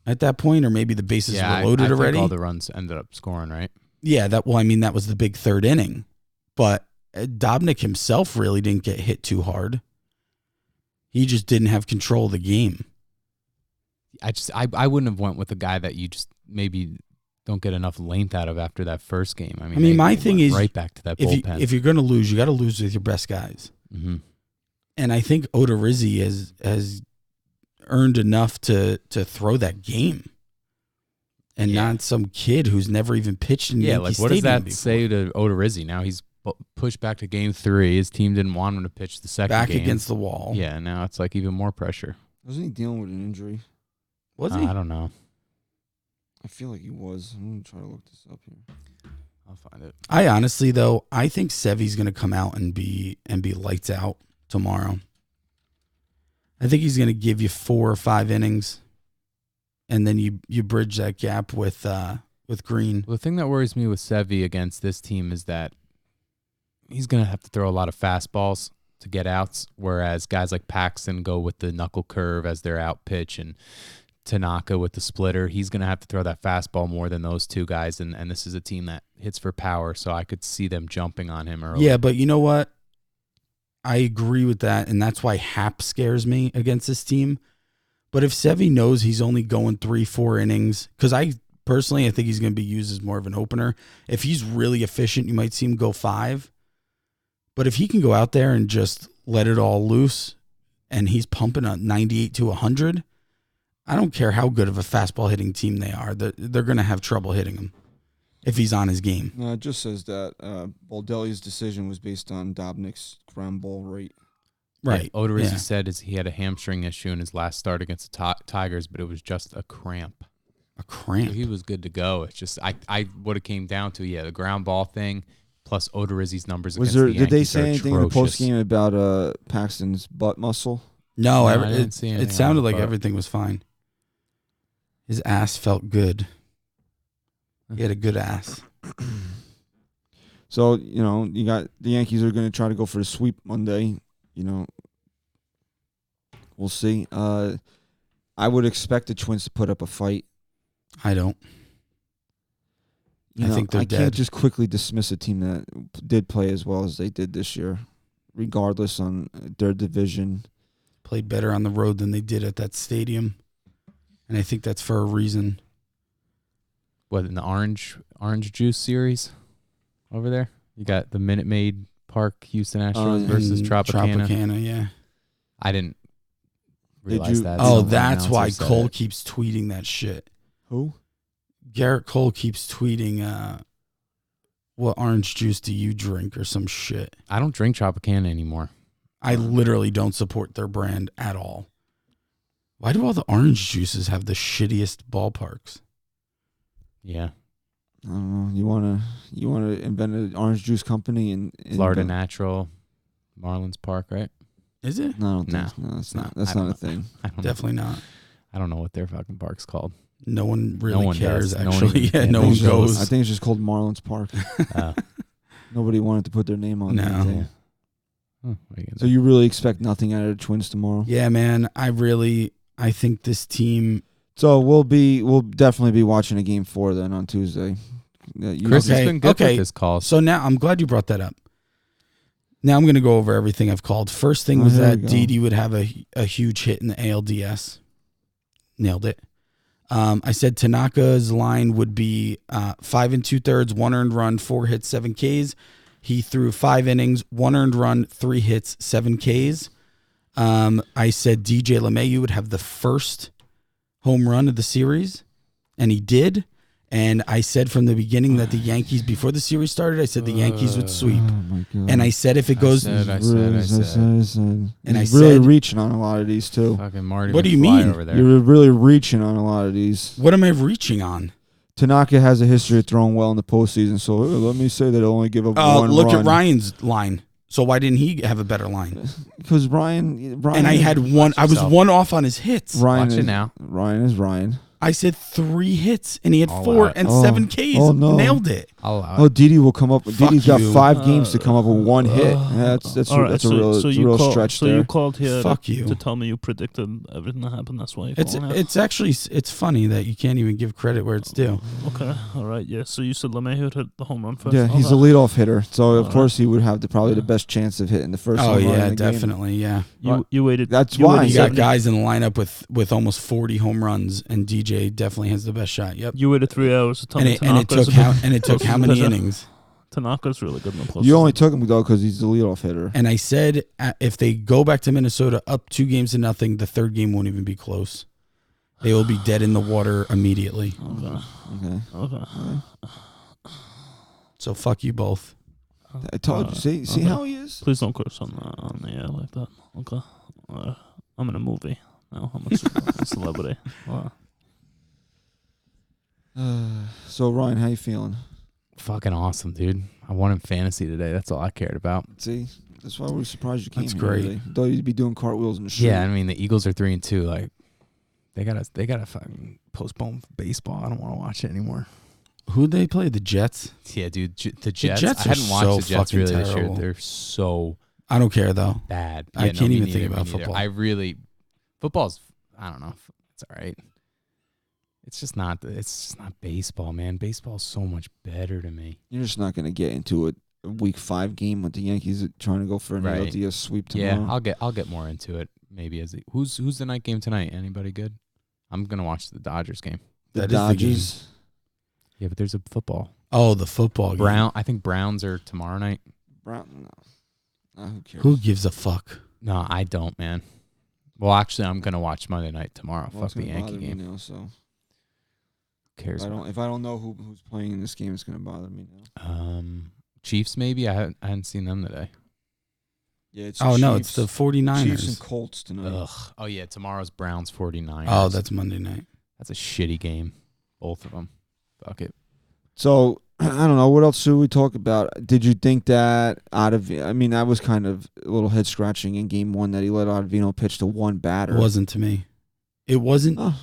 at that point, or maybe the bases were loaded already. I think all the runs ended up scoring, right? Yeah. That was the big third inning, but Dobnik himself really didn't get hit too hard. He just didn't have control of the game. I wouldn't have went with a guy that you just maybe don't get enough length out of after that first game. I mean, my thing is right back to that bullpen. If you're going to lose, you got to lose with your best guys. Mm-hmm. And I think Odorizzi has earned enough to throw that game, and not some kid who's never even pitched in Yankee Stadium. What does that before. say to Odorizzi? Now he's pushed back to game 3. His team didn't want him to pitch the second back game. Against the wall. Yeah, now it's like even more pressure. Wasn't he dealing with an injury? Was he? I don't know. I feel like he was. I'm going to try to look this up here. I'll find it. I honestly, though, I think Sevy's going to come out and be lights out tomorrow. I think he's going to give you 4 or 5 innings, and then you bridge that gap with Green. Well, the thing that worries me with Sevy against this team is that he's going to have to throw a lot of fastballs to get outs, whereas guys like Paxton go with the knuckle curve as their out pitch, and Tanaka with the splitter. He's going to have to throw that fastball more than those two guys, and this is a team that hits for power, so I could see them jumping on him early. Yeah, but you know what? I agree with that, and that's why Happ scares me against this team. But if Sevy knows he's only going 3-4 innings, because I personally, I think he's going to be used as more of an opener. If he's really efficient, you might see him go 5. But if he can go out there and just let it all loose and he's pumping a 98 to 100, I don't care how good of a fastball hitting team they are. They're going to have trouble hitting him if he's on his game. No, it just says that Baldelli's decision was based on Dobnik's ground ball rate. Right. Yeah, Odorizzi said he had a hamstring issue in his last start against the Tigers, but it was just a cramp. A cramp? So he was good to go. It's just I what it came down to, the ground ball thing plus Odorizzi's numbers against the Yankees. Did they say anything in the atrocious. postgame about Paxton's butt muscle? No, I didn't see anything it sounded on like it, but- everything was fine. His ass felt good. He had a good ass. So, you got the Yankees are going to try to go for the sweep Monday. We'll see. I would expect the Twins to put up a fight. I don't. I think they're I dead. can't just quickly dismiss a team that did play as well as they did this year, regardless on their division. Played better on the road than they did at that stadium. And I think that's for a reason. What, in the orange juice series over there? You got the Minute Maid Park Houston Astros versus Tropicana. Tropicana, yeah. I didn't realize that. Oh, Some that's why announcer said Cole it. keeps tweeting that shit. Who? Garrett Cole keeps tweeting, what orange juice do you drink or some shit. I don't drink Tropicana anymore. I literally don't support their brand at all. Why do all the orange juices have the shittiest ballparks? Yeah. I don't know. You wanna invent an orange juice company in Florida Natural, Marlins Park, right? Is it? No, I don't think No. no, it's not. That's I don't not a know. thing. I don't know. Definitely not. I don't know what their fucking park's called. No one really No one cares, does. No one actually. even- Yeah, yeah, no no one one goes. goes. I think it's just called Marlins Park. Nobody wanted to put their name on No. it. What are you gonna So do? you really expect nothing out of the Twins tomorrow? Yeah, man. I think this team. So we'll definitely be watching a game 4 then on Tuesday. Chris Okay, has been good okay. with his calls. So now I'm glad you brought that up. Now I'm going to go over everything I've called. First thing was here that we go. Didi would have a huge hit in the ALDS. Nailed it. I said Tanaka's line would be 5 2/3, 1 earned run, 4 hits, 7 Ks. He threw 5 innings, 1 earned run, 3 hits, 7 Ks. I said DJ LeMahieu would have the first home run of the series, and he did. And I said from the beginning that the Yankees, before the series started, I said the Yankees would sweep. Oh my God. And I said if it goes, I said. And And I he's really said- reaching on a lot of these too. Fucking Marty What do you McFly mean? over there. You're really reaching on a lot of these. what am I reaching on? Tanaka has a history of throwing well in the postseason, so let me say that he'll only give up one Look run. at Ryan's line. So why didn't he have a better line? Because Ryan And I had one. I was yourself. one off on his hits. Ryan Watch is, it now. Ryan is Ryan. I said 3 hits, and he had I'll 4 allow it. and Oh. 7 Ks. Oh, no. Nailed it. I'll allow Oh, it. Didi will come up. Fuck Didi's got you. 5 games to come up with 1 hit. That's All right, a real stretch so there. you called here Fuck you. to tell me you predicted everything that happened. That's why you're It's calling it. it's actually it's funny that you can't even give credit where it's due. Okay, all right, yeah. So you said LeMahieu hit the home run first. Yeah, he's a Okay. leadoff hitter, so of Alright. course he would have probably the best chance of hitting the first Oh home run yeah, in the game. definitely, yeah. You waited. That's you why. waited You got 70 guys in the lineup with almost 40 home runs, and DJ definitely has the best shot. Yep. You waited 3 hours to tell And me it took how many innings? Tanaka's really good in the postseason. You only took him though because he's the leadoff hitter. And I said if they go back to Minnesota up 2-0, the third game won't even be close. They will be dead in the water immediately. Okay. Okay, Okay. So fuck you both. I told you. See okay. how he is. Please don't curse on the air like that. Okay. I'm in a movie now. I'm a celebrity. So Ryan, how you feeling? Fucking awesome, dude. I won in fantasy today. That's all I cared about. See, that's why we're surprised you came. That's here great. today. Thought you'd be doing cartwheels in the street. Yeah, I mean the Eagles are 3-2. Like they gotta fucking postpone baseball. I don't want to watch it anymore. Who'd they play? The Jets? Yeah, dude. The Jets. Jets I hadn't are watched so the Jets fucking really this year. terrible. They're so I don't care though. bad. I Yeah, can't me even think neither, about me neither. football. I really football's. I don't know. It's all right. It's just not baseball, man. Baseball's so much better to me. You're just not going to get into a Week 5 game with the Yankees trying to go for an Right. ALDS sweep tomorrow. Yeah, I'll get more into it maybe who's the night game tonight? Anybody good? I'm gonna watch the Dodgers game. The That is the game. Dodgers. Yeah, but there's a football. Oh, the football game. I think Browns are tomorrow night. Brown, no. Who cares? Who gives a fuck? No, I don't, man. Well, actually, I'm gonna watch Monday night tomorrow. Well, Fuck it's the gonna Yankee bother me game. now, so Who cares? if I don't know who's playing in this game, it's gonna bother me now. Chiefs maybe. I hadn't seen them today. Yeah, it's No, it's the 49ers. Chiefs and Colts tonight. Ugh. Oh yeah, tomorrow's Browns 49ers. Oh, that's Monday night. That's a shitty game. Both of them. Fuck it. So I don't know what else should we talk about. Did you think that that was kind of a little head scratching in game 1 that he let Ottavino pitch to one batter. It wasn't to me. It wasn't. Oh.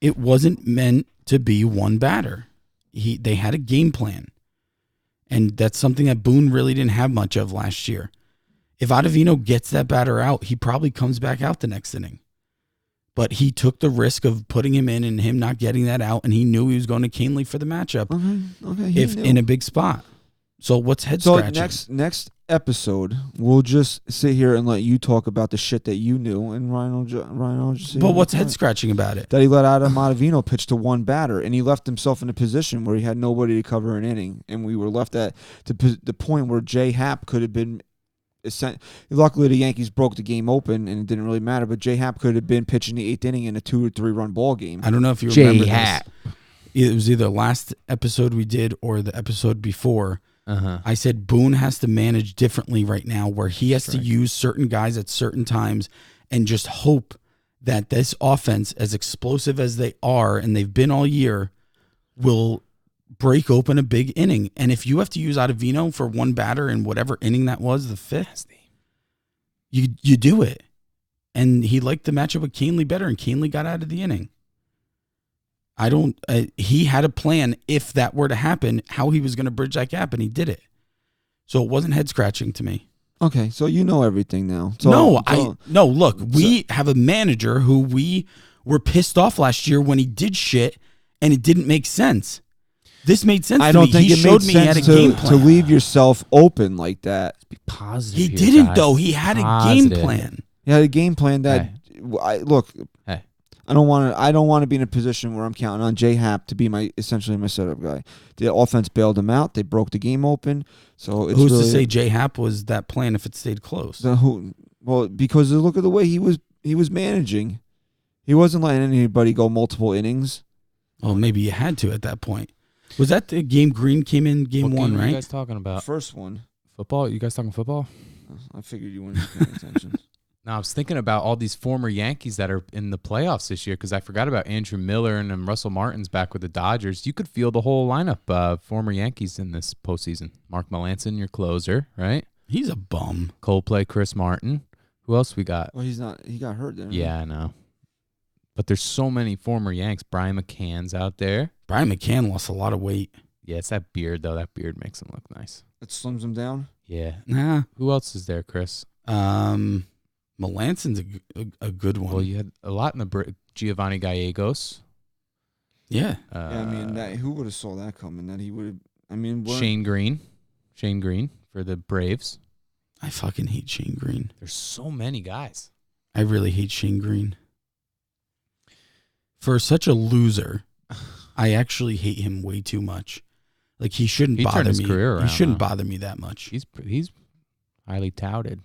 It wasn't meant to be one batter. They had a game plan, and that's something that Boone really didn't have much of last year. If Ottavino gets that batter out, he probably comes back out the next inning. But he took the risk of putting him in and him not getting that out, and he knew he was going to Canely for the matchup. Okay. If in a big spot. So what's head scratching? So next episode, we'll just sit here and let you talk about the shit that you knew, and Ryan will just. But what's head scratching about it? That he let Adam Ottavino pitch to one batter, and he left himself in a position where he had nobody to cover an inning, and we were left at the point where J Happ could have been. Luckily, the Yankees broke the game open, and it didn't really matter. But J Happ could have been pitching the 8th inning in a 2 or 3 run ball game. I don't know if you remember J-Happ. this. It was either last episode we did or the episode before. I said Boone has to manage differently right now, where he has to use certain guys at certain times and just hope that this offense, as explosive as they are and they've been all year, will break open a big inning. And if you have to use Ottavino for one batter in whatever inning that was, the 5th, you do it. And he liked the matchup with Canely better, and Canely got out of the inning. He had a plan if that were to happen, how he was going to bridge that gap, and he did it. So it wasn't head scratching to me. Okay, so you know everything now. Look, we have a manager who we were pissed off last year when he did shit and it didn't make sense. This made sense. I don't think he it showed made me he had a sense game plan. to leave yourself open like that. Be positive. He here, didn't guys. though. He had a game plan. He had a game plan that. Hey. I don't want to be in a position where I'm counting on J Happ to be essentially my setup guy. The offense bailed him out. They broke the game open. So it's who's really, to say J Happ was that plan if it stayed close? Because look at the way he was managing. He wasn't letting anybody go multiple innings. Oh, maybe you had to at that point. Was that the game Green came in game What 1, game right? Are you guys talking about? First one. Football? You guys talking football? I figured you weren't paying attention. No, I was thinking about all these former Yankees that are in the playoffs this year because I forgot about Andrew Miller and then Russell Martin's back with the Dodgers. You could feel the whole lineup former Yankees in this postseason. Mark Melancon, your closer, right? He's a bum. Coldplay, Chris Martin. Who else we got? Well, he's not. He got hurt there. Yeah, I know. But there's so many former Yanks. Brian McCann's out there. Brian McCann lost a lot of weight. Yeah, it's that beard, though. That beard makes him look nice. It slims him down. Yeah. Nah. Who else is there, Chris? Melanson's a good one. Well, you had a lot in the Giovanni Gallegos. Yeah. Who would have saw that coming? That he would have. Shane Green for the Braves. I fucking hate Shane Green. There's so many guys. I really hate Shane Green. For such a loser, I actually hate him way too much. Like he shouldn't He bother turned his me. career around, He shouldn't though. bother me that much. He's highly touted.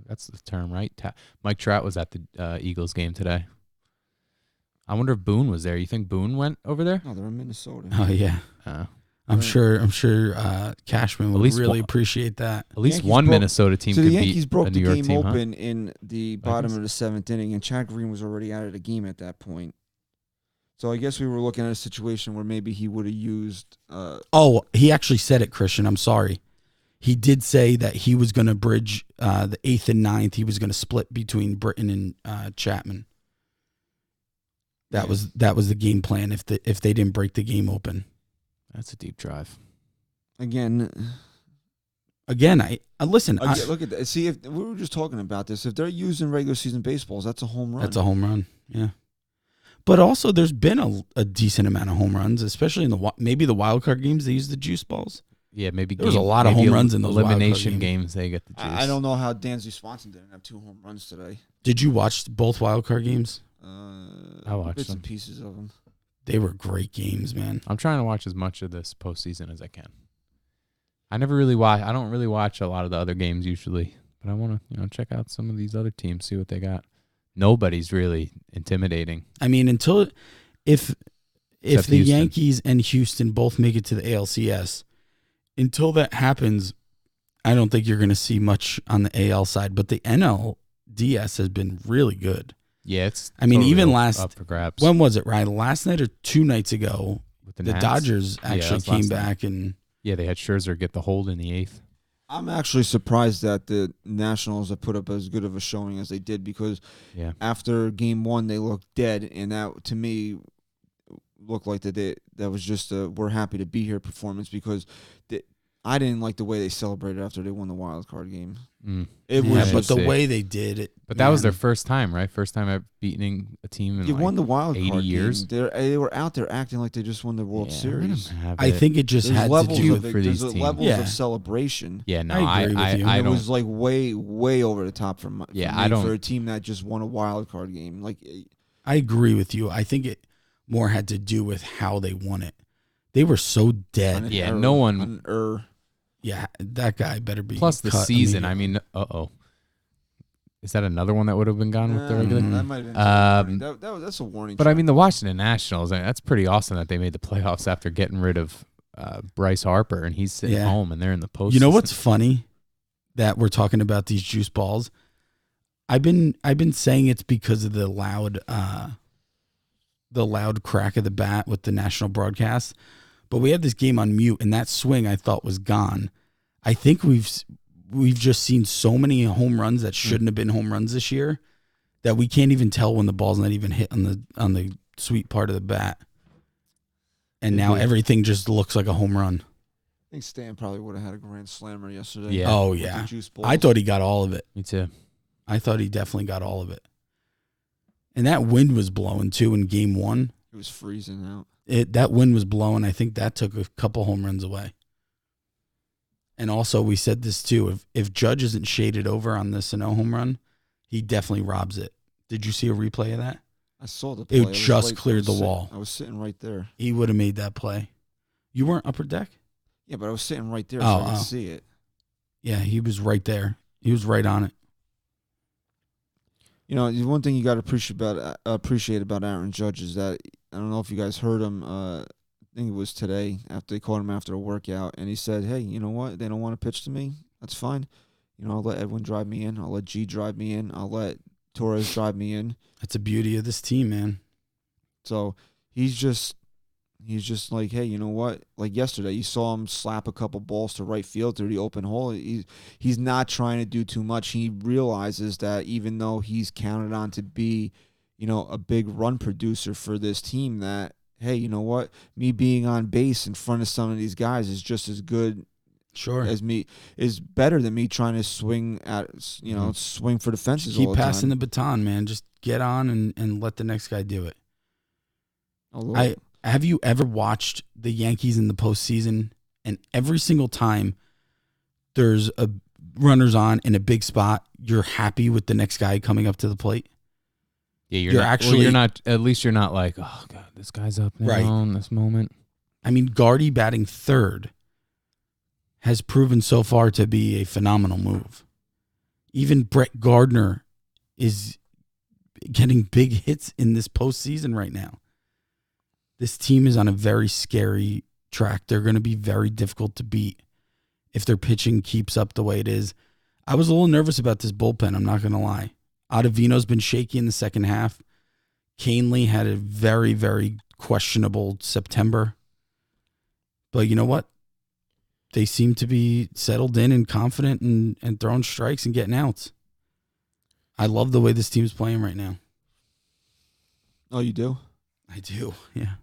That's the term, right? Mike Trout was at the Eagles game today. I wonder if Boone was there. You think Boone went over there? No, they're in Minnesota. Oh yeah. I'm sure Cashman would really appreciate that. At least Yankees one broke- Minnesota team So could the Yankees beat broke a the New York game team, open in the bottom Vikings? of the 7th inning, and Chad Green was already out of the game at that point. So I guess we were looking at a situation where maybe he would have used. He actually said it, Christian. I'm sorry. He did say that he was going to bridge the 8th and 9th. He was going to split between Britton and Chapman. That was the game plan if they didn't break the game open. That's a deep drive. Again, I listen. look at that. See, if we were just talking about this, if they're using regular season baseballs, that's a home run. That's a home run. Yeah. But also, there's been a decent amount of home runs, especially in maybe the wild card games. They use the juice balls. Yeah, maybe there was a lot of home runs in those elimination wild card games. They get the juice. I don't know how Dansby Swanson didn't have 2 home runs today. Did you watch both wild card games? I watched bits them. and pieces of them. They were great games, man. I'm trying to watch as much of this postseason as I can. I never really watch. I don't really watch a lot of the other games usually, but I want to check out some of these other teams, see what they got. Nobody's really intimidating. I mean, if Except the Houston. Yankees and Houston both make it to the ALCS, until that happens, I don't think you're going to see much on the AL side. But the NLDS has been really good. Yeah, it's. I mean, totally even up for grabs. when was it, Ryan? Last night or 2 nights ago, With the Nats? Dodgers Yeah, actually that was came last night. back and Yeah, they had Scherzer get the hold in the 8th. I'm actually surprised that the Nationals have put up as good of a showing as they did, because Yeah. after Game 1 they looked dead, and that to me looked like that was just a we're happy to be here performance, because I didn't like the way they celebrated after they won the wild card game. It yeah, was but just, the sick. way they did it. But that was their man. first time, right? First time ever beating a team in they won the wild 80 card years. game. They were out there acting like they just won the World Yeah, Series. let 'em have I it. think it just There's had to levels do. of it. for these There's teams. levels Yeah. of celebration. Yeah, no, I agree with you. I It don't. was like way over the top for Yeah, me, I don't- for a team that just won a wild card game. Like, I agree with you. I think it more had to do with how they won it. They were so dead. an Yeah, error, no one- an error. Yeah, that guy better be. Plus the cut season. I immediately. mean, is that another one that would have been gone with the Nah, regular? that might have been a warning. That's a warning. But I shot. mean, the Washington Nationals. I mean, that's pretty awesome that they made the playoffs after getting rid of Bryce Harper, and he's sitting Yeah. home, and they're in the postseason. You know what's funny that we're talking about these juice balls? I've been saying it's because of the loud crack of the bat with the national broadcast. But we had this game on mute, and that swing I thought was gone. I think we've just seen so many home runs that shouldn't have been home runs this year that we can't even tell when the ball's not even hit on the sweet part of the bat. And now everything just looks like a home run. I think Stan probably would have had a grand slammer yesterday. Yeah. Oh with the yeah, juice balls. I thought he got all of it. Me too. I thought he definitely got all of it. And that wind was blowing too in Game 1. it was freezing out. That wind was blowing. I think that took a couple home runs away. And also, we said this too. If Judge isn't shaded over on the Sano home run, he definitely robs it. Did you see a replay of that? I saw the play. It I was just right- I cleared was the sit- wall. I was sitting right there. He would have made that play. You weren't upper deck? Yeah, but I was sitting right there, so Oh, I could oh. see it. Yeah, he was right there. He was right on it. You know, the one thing you got to appreciate about Aaron Judge is that, I don't know if you guys heard him. I think it was today after they called him after a workout, and he said, "Hey, you know what? They don't want to pitch to me. That's fine. You know, I'll let Edwin drive me in. I'll let G drive me in. I'll let Torres drive me in." That's the beauty of this team, man. So he's just like, hey, you know what? Like yesterday, you saw him slap a couple balls to right field through the open hole. He's not trying to do too much. He realizes that even though he's counted on to be, you know, a big run producer for this team, that, hey, you know what? Me being on base in front of some of these guys is just as good Sure. as me, is better than me trying to swing for the fences all Keep the passing time. the baton, man. Just get on and let the next guy do it. Although- Have you ever watched the Yankees in the postseason, and every single time there's a runners on in a big spot, you're happy with the next guy coming up to the plate? Yeah, You're not. At least you're not like, oh god, this guy's up now Right. in this moment. I mean, Gardy batting third has proven so far to be a phenomenal move. Even Brett Gardner is getting big hits in this postseason right now. This team is on a very scary track. They're going to be very difficult to beat if their pitching keeps up the way it is. I was a little nervous about this bullpen, I'm not going to lie. Ottavino's been shaky in the second half. Canely had a very, very questionable September. But you know what? They seem to be settled in and confident and throwing strikes and getting outs. I love the way this team's playing right now. Oh, you do? I do, yeah.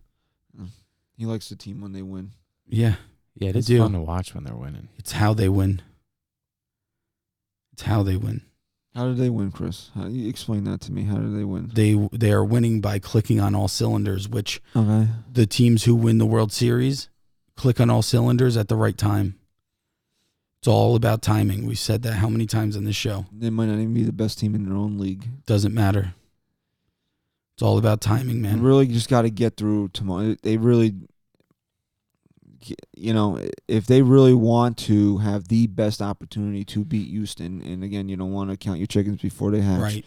He likes the team when they win. Yeah, Yeah, it I is do. fun to watch when they're winning. it's how they win. It's how they win. How did they win, Chris? How you explain that to me? How did they win? They are winning by clicking on all cylinders, which Okay. the teams who win the World Series click on all cylinders at the right time. It's all about timing. We've said that how many times on this show? They might not even be the best team in their own league. Doesn't matter. It's all about timing, You man. really just got to get through tomorrow. They really, if they really want to have the best opportunity to beat Houston, and again, you don't want to count your chickens before they hatch. Right.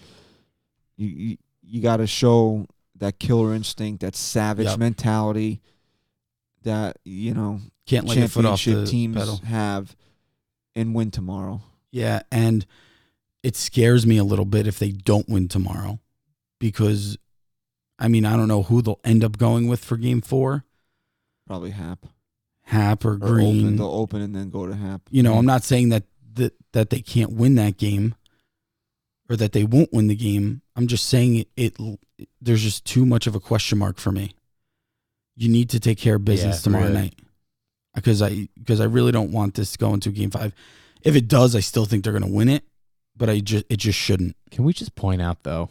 You got to show that killer instinct, that savage mentality that Can't let your foot off championship the teams pedal. have, and win tomorrow. Yeah, and it scares me a little bit if they don't win tomorrow, because, I don't know who they'll end up going with for Game 4. Probably Hap or Green. They'll open and then go to Hap. I'm not saying that they can't win that game, or that they won't win the game. I'm just saying there's just too much of a question mark for me. You need to take care of business tomorrow night, because I really don't want this to go into Game 5. If it does, I still think they're going to win it, but it just shouldn't. Can we just point out, though,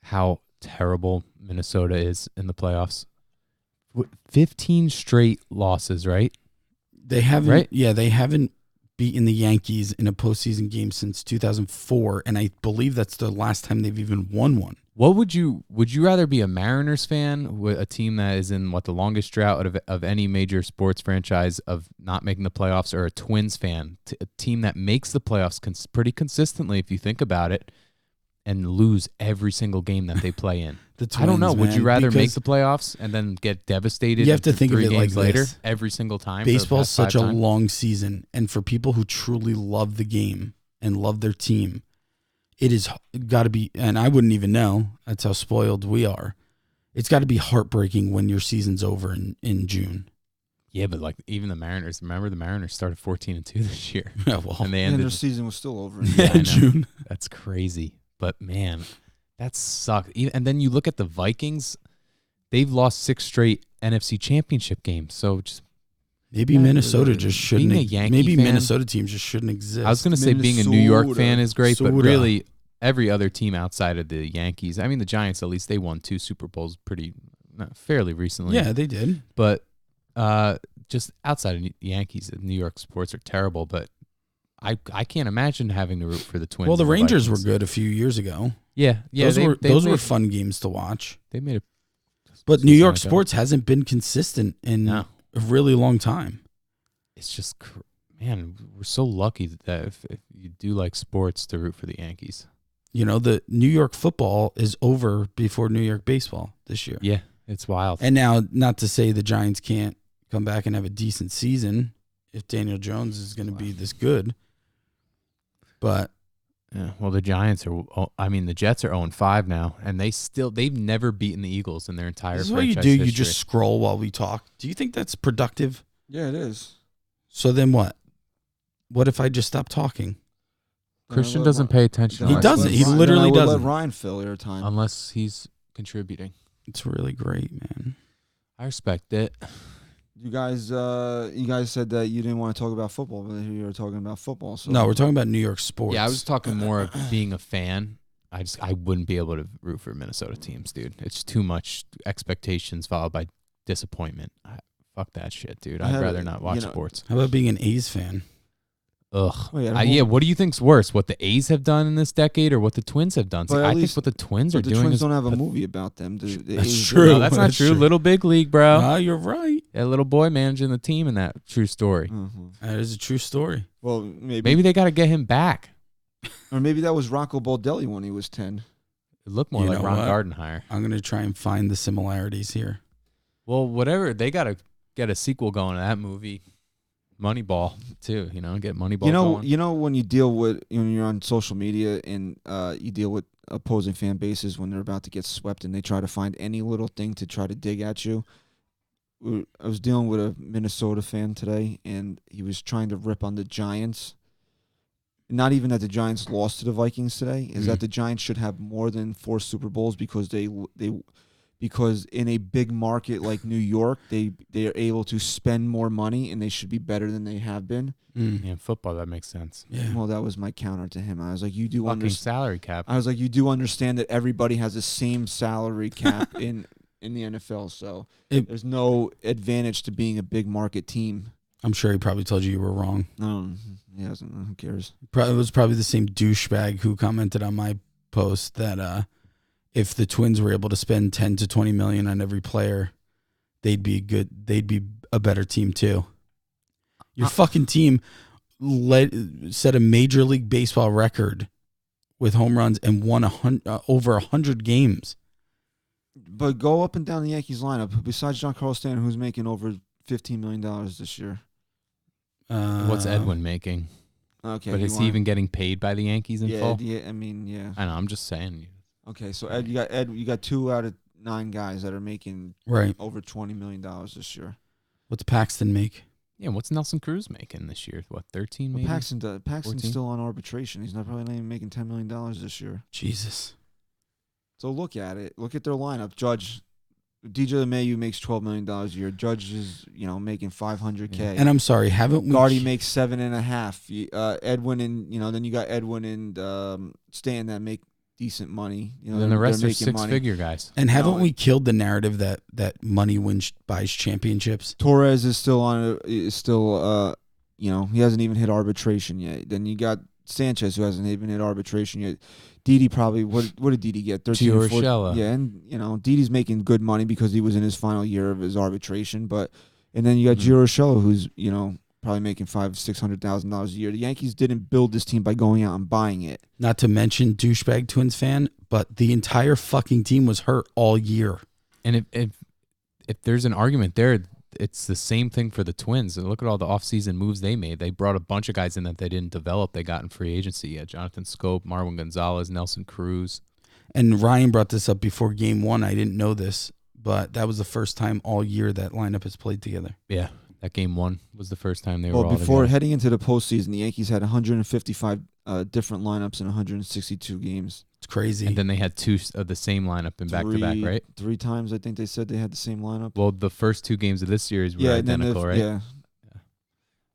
how terrible Minnesota is in the playoffs? 15 straight losses, right? They haven't. Right? Yeah, they haven't beaten the Yankees in a postseason game since 2004, and I believe that's the last time they've even won one. What would you rather be a Mariners fan, with a team that is in the longest drought of any major sports franchise of not making the playoffs, or a Twins fan, a team that makes the playoffs pretty consistently, if you think about it, and lose every single game that they play in? Twins, I don't know. Would you rather make because the playoffs and then get devastated? You have to think of 3 it games like later this. every single time. for the Baseball's past such 5 a times? long season, and for people who truly love the game and love their team, it is got to be, and I wouldn't even know, that's how spoiled we are. It's got to be heartbreaking when your season's over in June. Yeah, but even the Mariners. Remember, the Mariners started 14-2 this year, Yeah, well, and they And ended. their season was still over. Yeah, I know. June. That's crazy. But man, that sucks. And then you look at the Vikings; they've lost 6 straight NFC Championship games. So just Maybe Minnesota just shouldn't. Being a Yankee maybe fan- Minnesota teams just shouldn't exist. I was going to say being a New York Minnesota. fan is great, but Soda. really every other team outside of the Yankees. The Giants, at least they won 2 Super Bowls fairly recently. Yeah, they did. But just outside of the Yankees, New York sports are terrible. But I can't imagine having to root for the Twins. Well, the and Rangers were Vikings. good a few years ago. Yeah. those they were fun games to watch. They made it. But New York sports hasn't been consistent in No. a really long time. It's just, man, we're so lucky that if you do like sports, to root for the Yankees. The New York football is over before New York baseball this year. Yeah, it's wild. And now, not to say the Giants can't come back and have a decent season if Daniel Jones is going to be this good. But Yeah, well, the Giants are. The Jets are 0-5 now, and they've never beaten the Eagles in their entire. this is what you franchise do. history. You just scroll while we talk. Do you think that's productive? Yeah, it is. So then what? What if I just stop talking? Christian doesn't pay attention. He unless doesn't. he's- He literally Let doesn't. Ryan fill airtime. unless he's contributing. It's really great, man. I respect it. You guys said that you didn't want to talk about football, but here you're talking about football. So No, we're talking about New York sports. Yeah, I was talking more of being a fan. I wouldn't be able to root for Minnesota teams, dude. It's too much expectations followed by disappointment. Fuck that shit, dude. I'd rather not watch sports. How about being an A's fan? Ugh. Well, yeah, Yeah, what do you think's worse? What the A's have done in this decade or what the Twins have done? See, But at I think least- what the Twins are But the doing Twins is don't have a movie about them. The That's A's true. do. No, that's not That's true. true. Little big league, bro. Ah, you're right. That little boy managing the team in that true story. Mhm. That is a true story. Well, Maybe they got to get him back. or maybe that was Rocco Baldelli when he was 10. It looked more You like know Ron what? Gardenhire. I'm going to try and find the similarities here. Well, whatever. They got to get a sequel going to that movie. Moneyball too, get Moneyball going. When you deal with when you're on social media and you deal with opposing fan bases when they're about to get swept and they try to find any little thing to try to dig at you. I was dealing with a Minnesota fan today, and he was trying to rip on the Giants. Not even that the Giants lost to the Vikings today, is that the Giants should have more than 4 Super Bowls because because in a big market like New York, they are able to spend more money and they should be better than they have been. Yeah, football, that makes sense. Yeah. Well, that was my counter to him. I was like, you do Fucking understand. salary cap. I was like, you do understand that everybody has the same salary cap in the NFL, so there's no advantage to being a big market team. I'm sure he probably told you were wrong. No, he hasn't. Who cares? It was probably the same douchebag who commented on my post that if the Twins were able to spend 10 to 20 million on every player, they'd be a better team too. Your fucking team set a Major League Baseball record with home runs and won over 100 games. But go up and down the Yankees lineup. Besides Giancarlo Stanton, who's making over $15 million this year. What's Edwin making? Okay, but is he even getting paid by the Yankees in full? Yeah, I mean, yeah. I know. I'm just saying. Okay, so Ed, you got 2 out of 9 guys that are making over $20 million this year. What's Paxton make? Yeah, what's Nelson Cruz making this year? What, 13 maybe? Paxton's 14? still on arbitration. He's probably not even making $10 million this year. Jesus. So look at it. Look at their lineup. Judge, DJ LeMahieu makes $12 million a year. Judge is, making $500K. And I'm sorry, haven't we? Gardy makes $7.5. Edwin and then you got Edwin and Stan that make decent money. Then the rest are six-figure guys. And haven't we killed the narrative that money buys championships? Torres is still on. He hasn't even hit arbitration yet. Then you got Sanchez, who hasn't even hit arbitration yet. Didi probably, what did Didi get? 13 or 14. Yeah, and Didi's making good money because he was in his final year of his arbitration. And then you got Gio Urshela, who's probably making $500,000-$600,000 a year. The Yankees didn't build this team by going out and buying it. Not to mention douchebag Twins fan, but the entire fucking team was hurt all year. And if there's an argument there, it's the same thing for the Twins. Look at all the offseason moves they made. They brought a bunch of guys in that they didn't develop. They got in free agency. Yeah, Jonathan Scope, Marwin Gonzalez, Nelson Cruz. And Ryan brought this up before Game 1. I didn't know this, but that was the first time all year that lineup has played together. Yeah, that Game 1 was the first time they were all before together. Heading into the postseason, the Yankees had 155 different lineups in 162 games. It's crazy. And then they had 2 of the same lineup in back-to-back, right? 3 times, I think they said they had the same lineup. Well, the first 2 games of this series were identical, right? Yeah.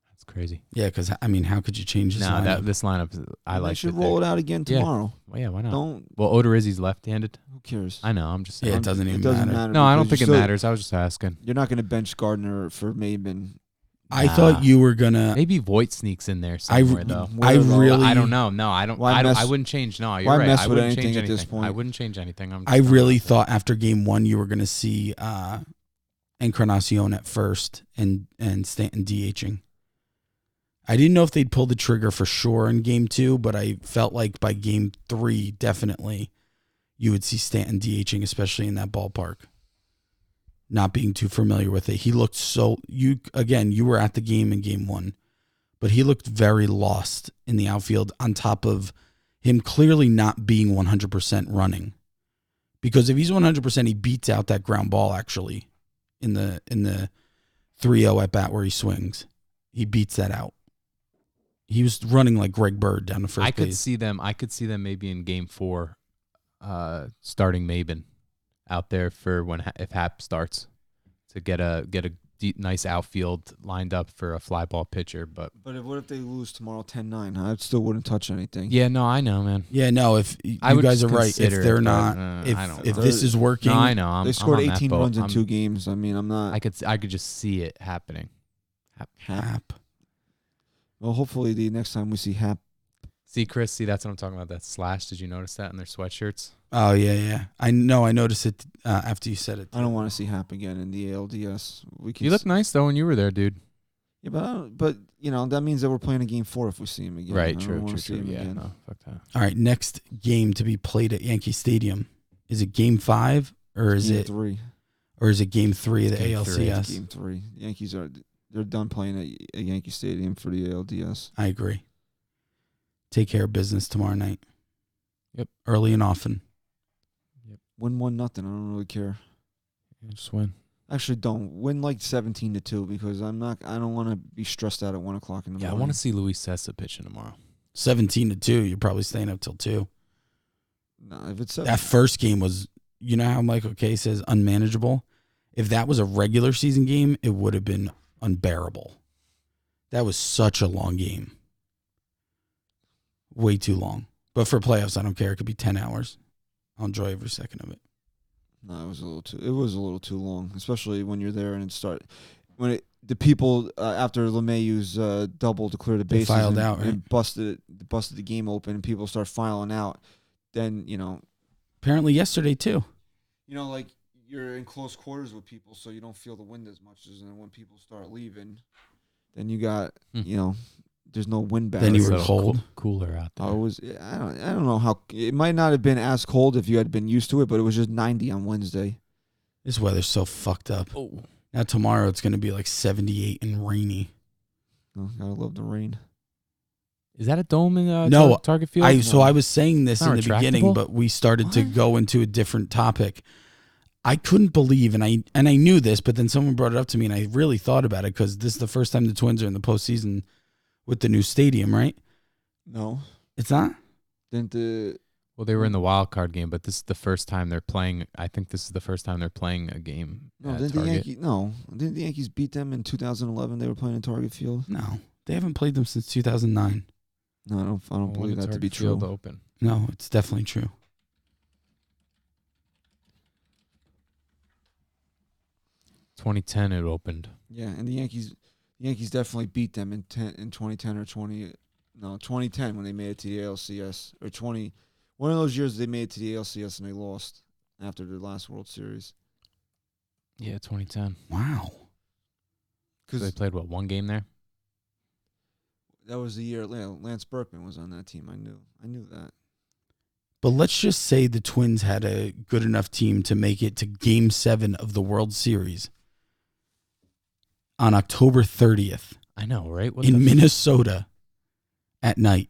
That's crazy. Yeah, because, how could you change this lineup? This lineup, I like it. They should roll it out again tomorrow. Well, yeah, why not? Well, Odorizzi's left-handed. Who cares? I know, I'm just saying. Yeah, it doesn't matter. No, I don't think it matters. I was just asking. You're not going to bench Gardner for Maben. I thought you were gonna. Maybe Voit sneaks in there somewhere though. I don't know. No, I don't. I wouldn't change. No, you're right. I wouldn't change anything at this point. I wouldn't change anything. I really thought after Game 1 you were gonna see Encarnacion at first and Stanton DHing. I didn't know if they'd pull the trigger for sure in Game 2, but I felt like by Game 3 definitely you would see Stanton DHing, especially in that ballpark. Not being too familiar with it. He looked you were at the game in Game 1, but he looked very lost in the outfield on top of him clearly not being 100% running. Because if he's 100%, he beats out that ground ball actually in the 3-0 at bat where he swings. He beats that out. He was running like Greg Bird down the first base. I could see them maybe in Game 4 starting Maben out there for if Happ starts to get a deep, nice outfield lined up for a fly ball pitcher. But what if they lose tomorrow 10-9? I still wouldn't touch anything. Yeah, no, I know, man. Yeah, no, if you guys are right, if they're not, if this is working, no, I know. They scored 18 runs in 2 games. I mean, I'm not. I could just see it happening. Hap. Well, hopefully the next time we see Hap. See, Chris, that's what I'm talking about. That slash. Did you notice that in their sweatshirts? Oh, yeah. I know. I noticed it after you said it. I don't want to see Hap again in the ALDS. You look nice, though, when you were there, dude. Yeah, but that means that we're playing a Game 4 if we see him again. Right, true. Yeah, no, fuck that. All right, next game to be played at Yankee Stadium. Is it Game 5 or is it 3? Or is it Game 3 of the ALCS? It's Game 3. The Yankees they're done playing at Yankee Stadium for the ALDS. I agree. Take care of business tomorrow night. Yep. Early and often. Yep. Win 1-0. I don't really care. Yeah, just win. Actually, don't win like 17-2 because I don't want to be stressed out at 1:00 in the morning. Yeah, I want to see Luis Cessa pitching tomorrow. 17-2. You're probably staying up till 2. No, if it's that first game was, you know how Michael Kay says unmanageable. If that was a regular season game, it would have been unbearable. That was such a long game. Way too long. But for playoffs, I don't care. It could be 10 hours. I'll enjoy every second of it. No, it was a little too long, especially when you're there and the people after LeMahieu's double to clear the bases filed out, right? And busted the game open and people start filing out. Then, apparently yesterday too. You know, like you're in close quarters with people, so you don't feel the wind as much. And then when people start leaving, then you got, you know, there's no wind barrier. Then you were It's a cold. little cooler out there. I was. I don't know how. It might not have been as cold if you had been used to it, but it was just 90 on Wednesday. This weather's so fucked up. Oh. Now tomorrow it's going to be like 78 and rainy. Oh, gotta love the rain. Is that a dome in No, Target Field? So I was saying this It's in not the beginning, retractable? but we started to go into a different topic. I couldn't believe, and I knew this, but then someone brought it up to me, and I really thought about it because this is the first time the Twins are in the postseason with the new stadium, right? No, It's not? didn't the Well, they were in the wild card game, but this is the first time they're playing. I think this is the first time they're playing a game at didn't the Target. Yankees? No, didn't the Yankees beat them in 2011? They were playing in Target Field. No. They haven't played them since 2009. No, I don't When believe did that to be Target true. Field open? No, it's definitely true. 2010 it opened. Yeah, and the Yankees definitely beat them in 2010 or 2010 when they made it to the ALCS, or 20. One of those years they made it to the ALCS and they lost after their last World Series. Yeah, 2010. Wow. So they played, what, one game there? That was the year Lance Berkman was on that team. I knew that. But let's just say the Twins had a good enough team to make it to Game 7 of the World Series on October 30th I know, right? What in the Minnesota at night.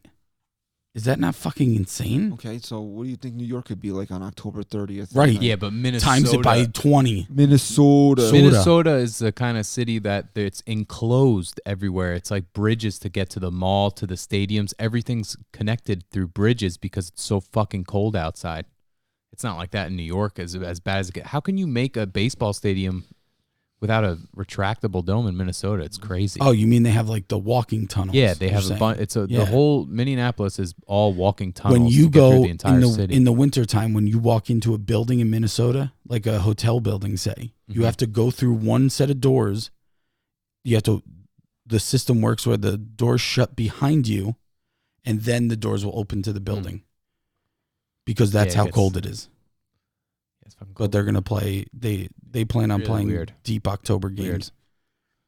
Is that not fucking insane? Okay, so what do you think New York could be like on October 30th? Right. Yeah, but Minnesota. Times it by 20. Minnesota. Minnesota is the kind of city that it's enclosed everywhere. It's like bridges to get to the mall, to the stadiums. Everything's connected through bridges because it's so fucking cold outside. It's not like that in New York as bad as it gets. How can you make a baseball stadium without a retractable dome in Minnesota? It's crazy. Oh, you mean they have like the walking tunnels? Yeah, they you're have a saying. bunch. The Yeah. whole Minneapolis is all walking tunnels. When you to get through go the entire city. in the wintertime, when you walk into a building in Minnesota, like a hotel building, say, you Mhm. have to go through one set of doors. The system works where the doors shut behind you, and then the doors will open to the building. Because that's Yeah, how it's- cold it is. It's fucking But cold. they're gonna play. They plan on Really playing weird. deep October Weird. games.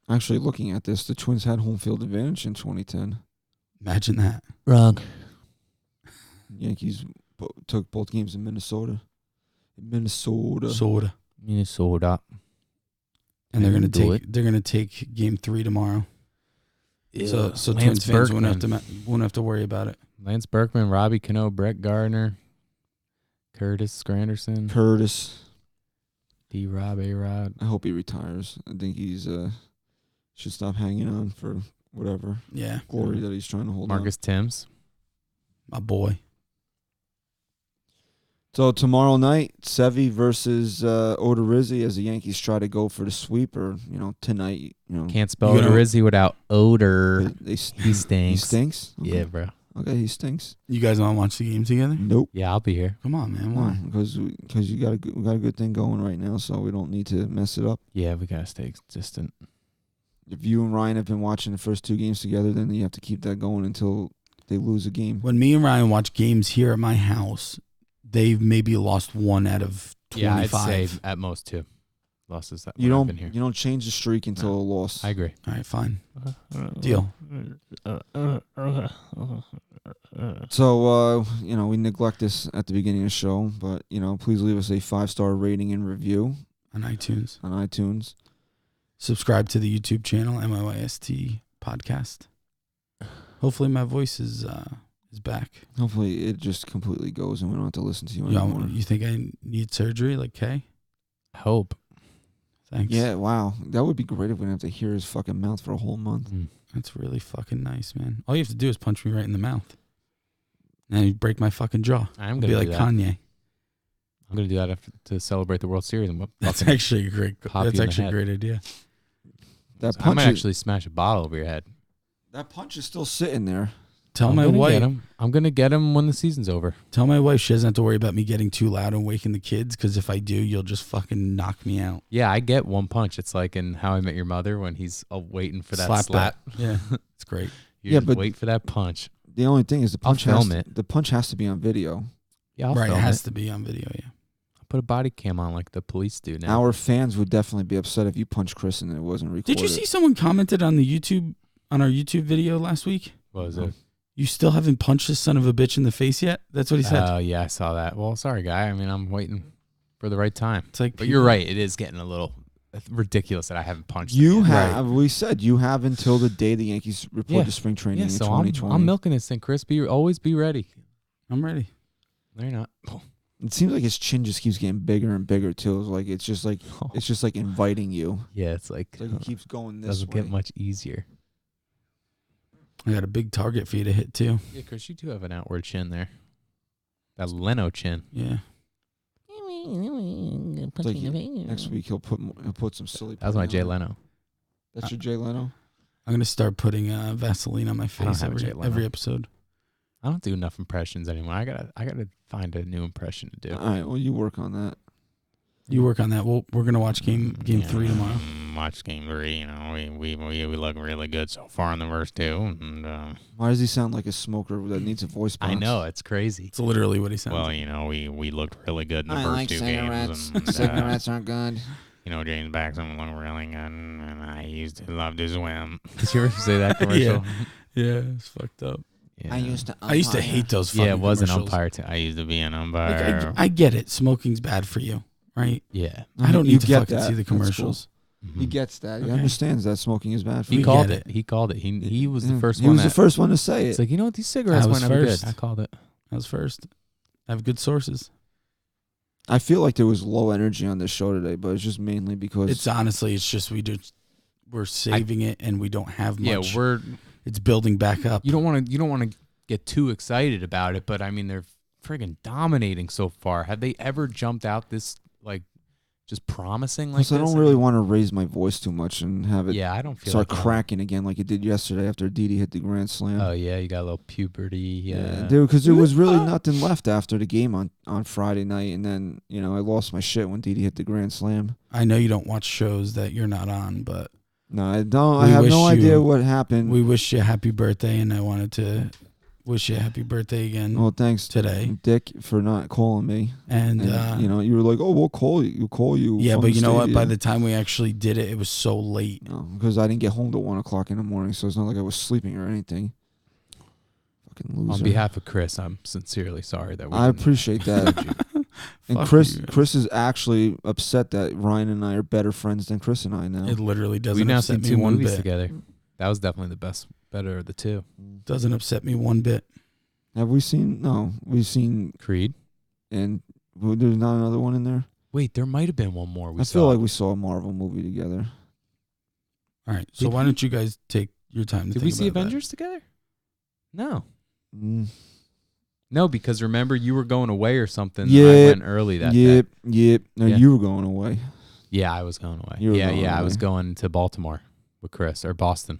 Actually, looking at this, the Twins had home field advantage in 2010. Imagine that. Wrong. Yankees took both games in Minnesota. Minnesota. Soda. Minnesota. And they're gonna Do take. They're gonna take Game 3 tomorrow. So Lance Twins fans won't have Berkman. won't have to worry about it. Lance Berkman, Robbie Cano, Brett Gardner, Curtis Granderson, Curtis. D-Rob, A-Rod. I hope he retires. I think he's should stop hanging on for whatever Yeah, glory that he's trying to hold on. Marcus Timms. my boy. So tomorrow night, Sevy versus Odorizzi as the Yankees try to go for the sweep, or tonight, Can't spell You know- Odorizzi without odor. he He stinks. stinks. He stinks. Okay. Yeah, bro. Okay, he stinks. You guys want to watch the game together? Nope. Yeah, I'll be here. Come on, man. Why? Why? Because we got a good thing going right now, so we don't need to mess it up. Yeah, we gotta stay distant. If you and Ryan have been watching the first two games together, then you have to keep that going until they lose a game. When me and Ryan watch games here at my house, they've maybe lost 1 out of 25. Yeah, I'd say at most 2 losses. That You I've been here. don't change the streak until a loss. I agree. All right, fine. Deal. So we neglect this at the beginning of the show, but please leave us a 5-star rating and review On iTunes. on iTunes. Subscribe to the YouTube channel, NYYST podcast. Hopefully my voice is back. Hopefully it just completely goes and we don't have to listen to you anymore. You think I need surgery like Kay? Hope. Thanks. Yeah, wow. That would be great if we didn't have to hear his fucking mouth for a whole month. That's really fucking nice, man. All you have to do is punch me right in the mouth. And you break my fucking jaw. I'm Be gonna like do that. Kanye. I'm gonna do that to celebrate the World Series. And That's fucking actually a great. pop That's you in the actually a head. great idea. That I punch, might actually smash a bottle over your head. that punch is still sitting there. Tell I'm my gonna wife. get him. I'm gonna get him when the season's over. Tell my wife she doesn't have to worry about me getting too loud and waking the kids. Because if I do, you'll just fucking knock me out. Yeah, I get one punch. It's like in How I Met Your Mother when he's waiting for that slap. back. Yeah, it's great. You Yeah, just but- wait for that punch. The only thing is I'll film it. the punch has to be on video. Yeah, I'll Right, it film has it. to be on video. Yeah. I'll put a body cam on like the police do now. Our fans would definitely be upset if you punched Chris and it wasn't recorded. Did you see someone commented on our YouTube video last week? What was No. it? You still haven't punched this son of a bitch in the face yet? That's what he said. Oh, yeah, I saw that. Well, sorry, guy. I mean, I'm waiting for the right time. It's like, But you're right. It is getting a little ridiculous that I haven't punched You him yet. have. We said you have until the day the Yankees report Yeah. to spring training Yeah, in so 2020. I'm milking this thing, Chris. Always be ready. I'm ready. No, you're not. It seems like his chin just keeps getting bigger and bigger too. It's just like inviting you. Yeah, it's like, It's like it keeps going this doesn't way. get much easier. I got a big target for you to hit too. Yeah, Chris, you do have an outward chin there. That Leno chin. Yeah. It's like next week he'll put some silly. That was my putty Jay on it. Leno. That's your Jay Leno. I'm gonna start putting Vaseline on my face have a Jay Leno. every episode. I don't do enough impressions anymore. I gotta find a new impression to do. All right. Well, you work on that. You work on that. We're gonna watch game 3 tomorrow. Watch game 3. You know, we look really good so far in the first 2. And Why does he sound like a smoker that needs a voice box? I know it's crazy. It's literally what he sounds. Well, like. you know, we looked really good in the I first like 2 cigarettes. games. And, Cigarettes aren't good. you know, James Baxton looked really good, and I used to love to swim. Did you ever say that commercial? Yeah, it's fucked up. Yeah. I used to hate those. Fucking Yeah, it was an commercials. umpire too. I used to be an Like, umpire. I get it. Smoking's bad for you, right? Yeah. I don't You need to get fucking that. see the That's cool. commercials. He gets that. He Okay. understands that smoking is bad for He you. called get it. He called it. He was Yeah. the first He one. was the first one to say It's it. like, you know what? These cigarettes I was went up good. first. I called it. I was first. I have good sources. I feel like there was low energy on this show today, but it's just mainly because It's honestly, it's just we're saving it and we don't have much. Yeah, It's building back up. you don't want to get too excited about it, but I mean they're friggin' dominating so far. Have they ever jumped out this like just promising like Plus, this? I don't really want to raise my voice too much and have it Yeah, I don't feel start like cracking again like it did yesterday after Didi hit the grand slam. Oh yeah, you got a little puberty. Yeah, Because there was really nothing left after the game on Friday night, and then I lost my shit when Didi hit the grand slam. I know you don't watch shows that you're not on, but No, I don't. I We have wish no you- idea what happened. we wish you a happy birthday, and I wanted to wish you a happy birthday again Well, thanks, today. Dick, for not calling me. And, You were like, "Oh, we'll call you. We'll call you." yeah, from but the you know what? By stadium." the time we actually did it, it was so late. No, because I didn't get home till 1:00 in the morning, so it's not like I was sleeping or anything. Fucking loser. on behalf of Chris, I'm sincerely sorry that we I didn't appreciate that. And Fuck Chris, you. Chris is actually upset that Ryan and I are better friends than Chris and I now. It literally we doesn't now upset seen me two one movies bit. together. That was definitely the better of the two. Doesn't upset me one bit. Have we seen? No, we've seen, Creed. and there's not another one in there. Wait, there might have been one more. I feel like we saw a Marvel movie together. All right, so Did why we? don't you guys take your time to Did think we see about that? Avengers together? No. Mm. No, because remember you were going away or something. And I Yeah. went early that Yep, day. yep. No, Yeah. you were going away. Yeah, I was going away. You were Yeah, going I was away. going to Baltimore with Chris or Boston.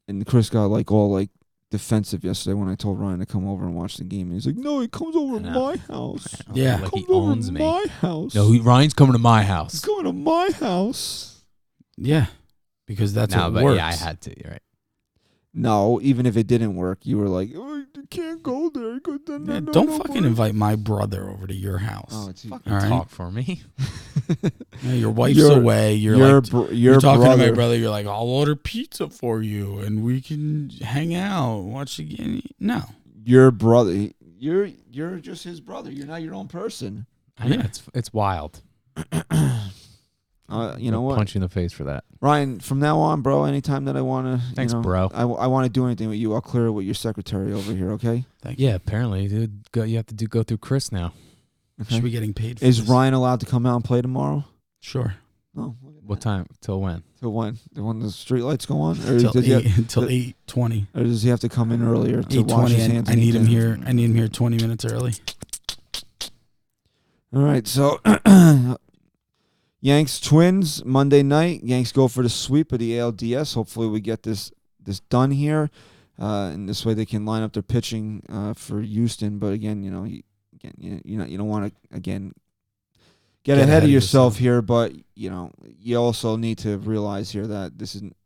And Chris got all defensive yesterday when I told Ryan to come over and watch the game. And he's like, "No, he comes over I to know. my house. Yeah. like he Comes over owns to me. my house. No, Ryan's coming to my He's house. going to my house." Yeah, because that's No, what but works. yeah, I had to. You're right. No, even if it didn't work, you were like, "Oh, you can't go there." Yeah, don't fucking invite my brother over to your house. Oh, it's Fucking All right. talk for me. Yeah, your wife's Your- away. You're your you're talking brother. to my brother. You're like, I'll order pizza for you, and we can hang out, watch the game. No, Your brother. You're just his brother. You're not your own person. I know Yeah. it's wild. You know what, Punch you in the face for that. Ryan? From now on, bro. Anytime that I want to, Thanks, bro. I want to do anything with you, I'll clear it with your secretary over here. Okay? thank you. Yeah, apparently, dude. You have to go through Chris now. Should be getting paid for Is this. Ryan allowed to come out and play tomorrow? Sure. No. What time? Till when? Till when? When the street lights go on, or Until does, he have, 8:20. or does he have to come in earlier to wash his 8:20. hands? I and need eat him dinner? here. I need him here 20 minutes early. All right, so Yanks Twins Monday night. Yanks go for the sweep of the ALDS. Hopefully, we get this done here, and this way they can line up their pitching for Houston. But again, you don't want to get ahead of yourself here. But you also need to realize here that this isn't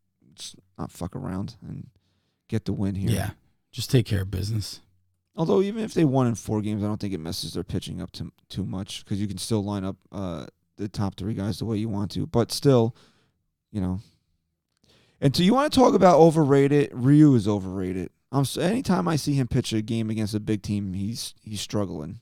not fuck around and get the win here. Yeah, just take care of business. Although even if they won in 4 games, I don't think it messes their pitching up too much because you can still line up the top 3 guys the way you want to. But still, you know. And so you want to talk about overrated? Ryu is overrated. Anytime I see him pitch a game against a big team, he's struggling.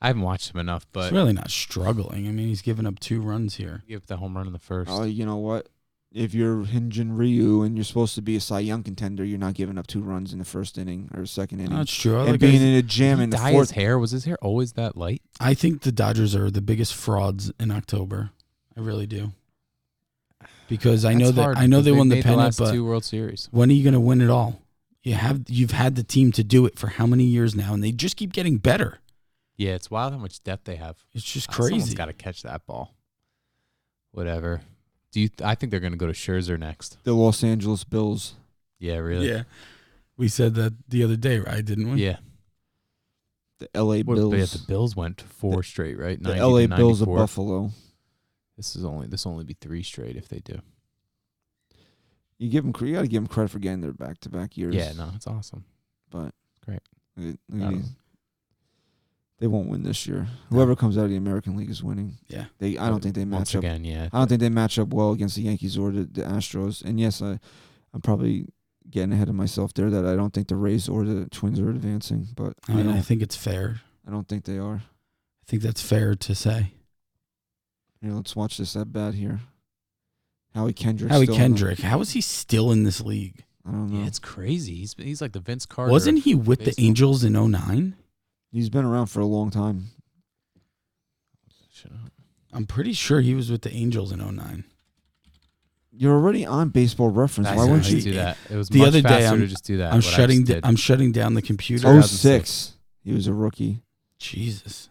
I haven't watched him enough, but He's really not struggling. I mean, he's given up 2 runs here. give the home run in the first. Oh, you know what? If you're Hyunjin Ryu and you're supposed to be a Cy Young contender, you're not giving up 2 runs in the first inning or second inning. That's true. And being in a jam Did in he the dye fourth. his hair? Was his hair always that light? I think the Dodgers are the biggest frauds in October. I really do. Because I know That's that hard I know because they won the made pennant, last but 2 World Series. when are you going to win it all? You've had the team to do it for how many years now, and they just keep getting better. Yeah, it's wild how much depth they have. It's just Someone's crazy. got to catch that ball. Whatever. I think they're going to go to Scherzer next. The Los Angeles Bills. Yeah, really. Yeah, we said that the other day, right? Didn't we? Yeah. The L.A. But Bills. yeah, the Bills went 4 straight, right? The 90 to L.A. Bills of 94. Buffalo. This will only be 3 straight if they do. You got to give them credit for getting their back-to-back years. Yeah, no, it's awesome. But Great. They won't win this year. Whoever comes out of the American League is winning. Yeah. I don't think they match Once up. again, yeah. I don't think they match up well against the Yankees or the Astros. And yes, I'm probably getting ahead of myself there that I don't think the Rays or the Twins are advancing. But I think it's fair. I don't think they are. I think that's fair to say. Here, let's watch this at bat here. Howie Kendrick. How is he still in this league? I don't know. Yeah, it's crazy. He's like the Vince Carter. Wasn't he with the baseball. Angels in 09? He's been around for a long time. I'm pretty sure he was with the Angels in 09. You're already on Baseball Reference. Why wouldn't you do that? It was The much other day, faster to just do that. I'm what I shutting down the computer. 06. He was a rookie. Jesus.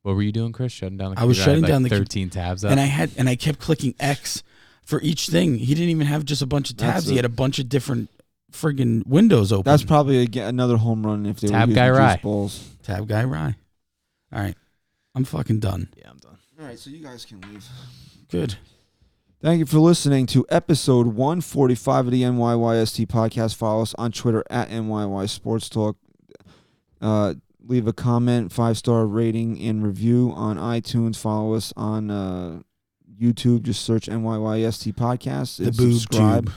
What were you doing, Chris? Shutting down the computer? I was shutting down the 13 tabs up. And I kept clicking X for each thing. He didn't even have just a bunch of tabs. He had a bunch of different friggin' windows open. That's probably another home run if they Tab were guy using Rye. juice balls. Tab Guy Rye. All right. I'm fucking done. Yeah, I'm done. All right, so you guys can leave. Good. Thank you for listening to episode 145 of the NYYST podcast. Follow us on Twitter at NYY Sports Talk. Leave a comment, 5-star rating and review on iTunes. Follow us on YouTube. Just search NYYST podcast. The And boob subscribe. tube.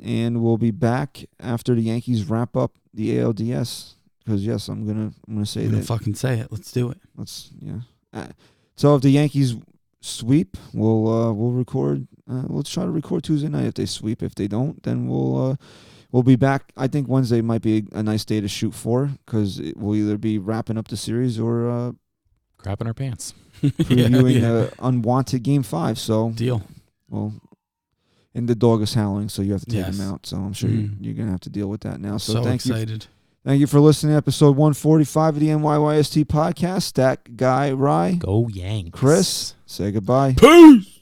And we'll be back after the Yankees wrap up the ALDS. Because yes, I'm gonna say I'm gonna that. fucking say it. Let's do it. So if the Yankees sweep, we'll record. Let's try to record Tuesday night if they sweep. If they don't, then we'll be back. I think Wednesday might be a nice day to shoot for because we'll either be wrapping up the series or Crapping our pants. previewing unwanted Game 5. So Deal. well, and the dog is howling, so you have to take Yes. him out. So I'm sure you're gonna have to deal with that now. So, So thank you. excited. Thank you for listening to episode 145 of the NYYST podcast. Stack Guy Rye. Go Yanks. Chris, say goodbye. Peace.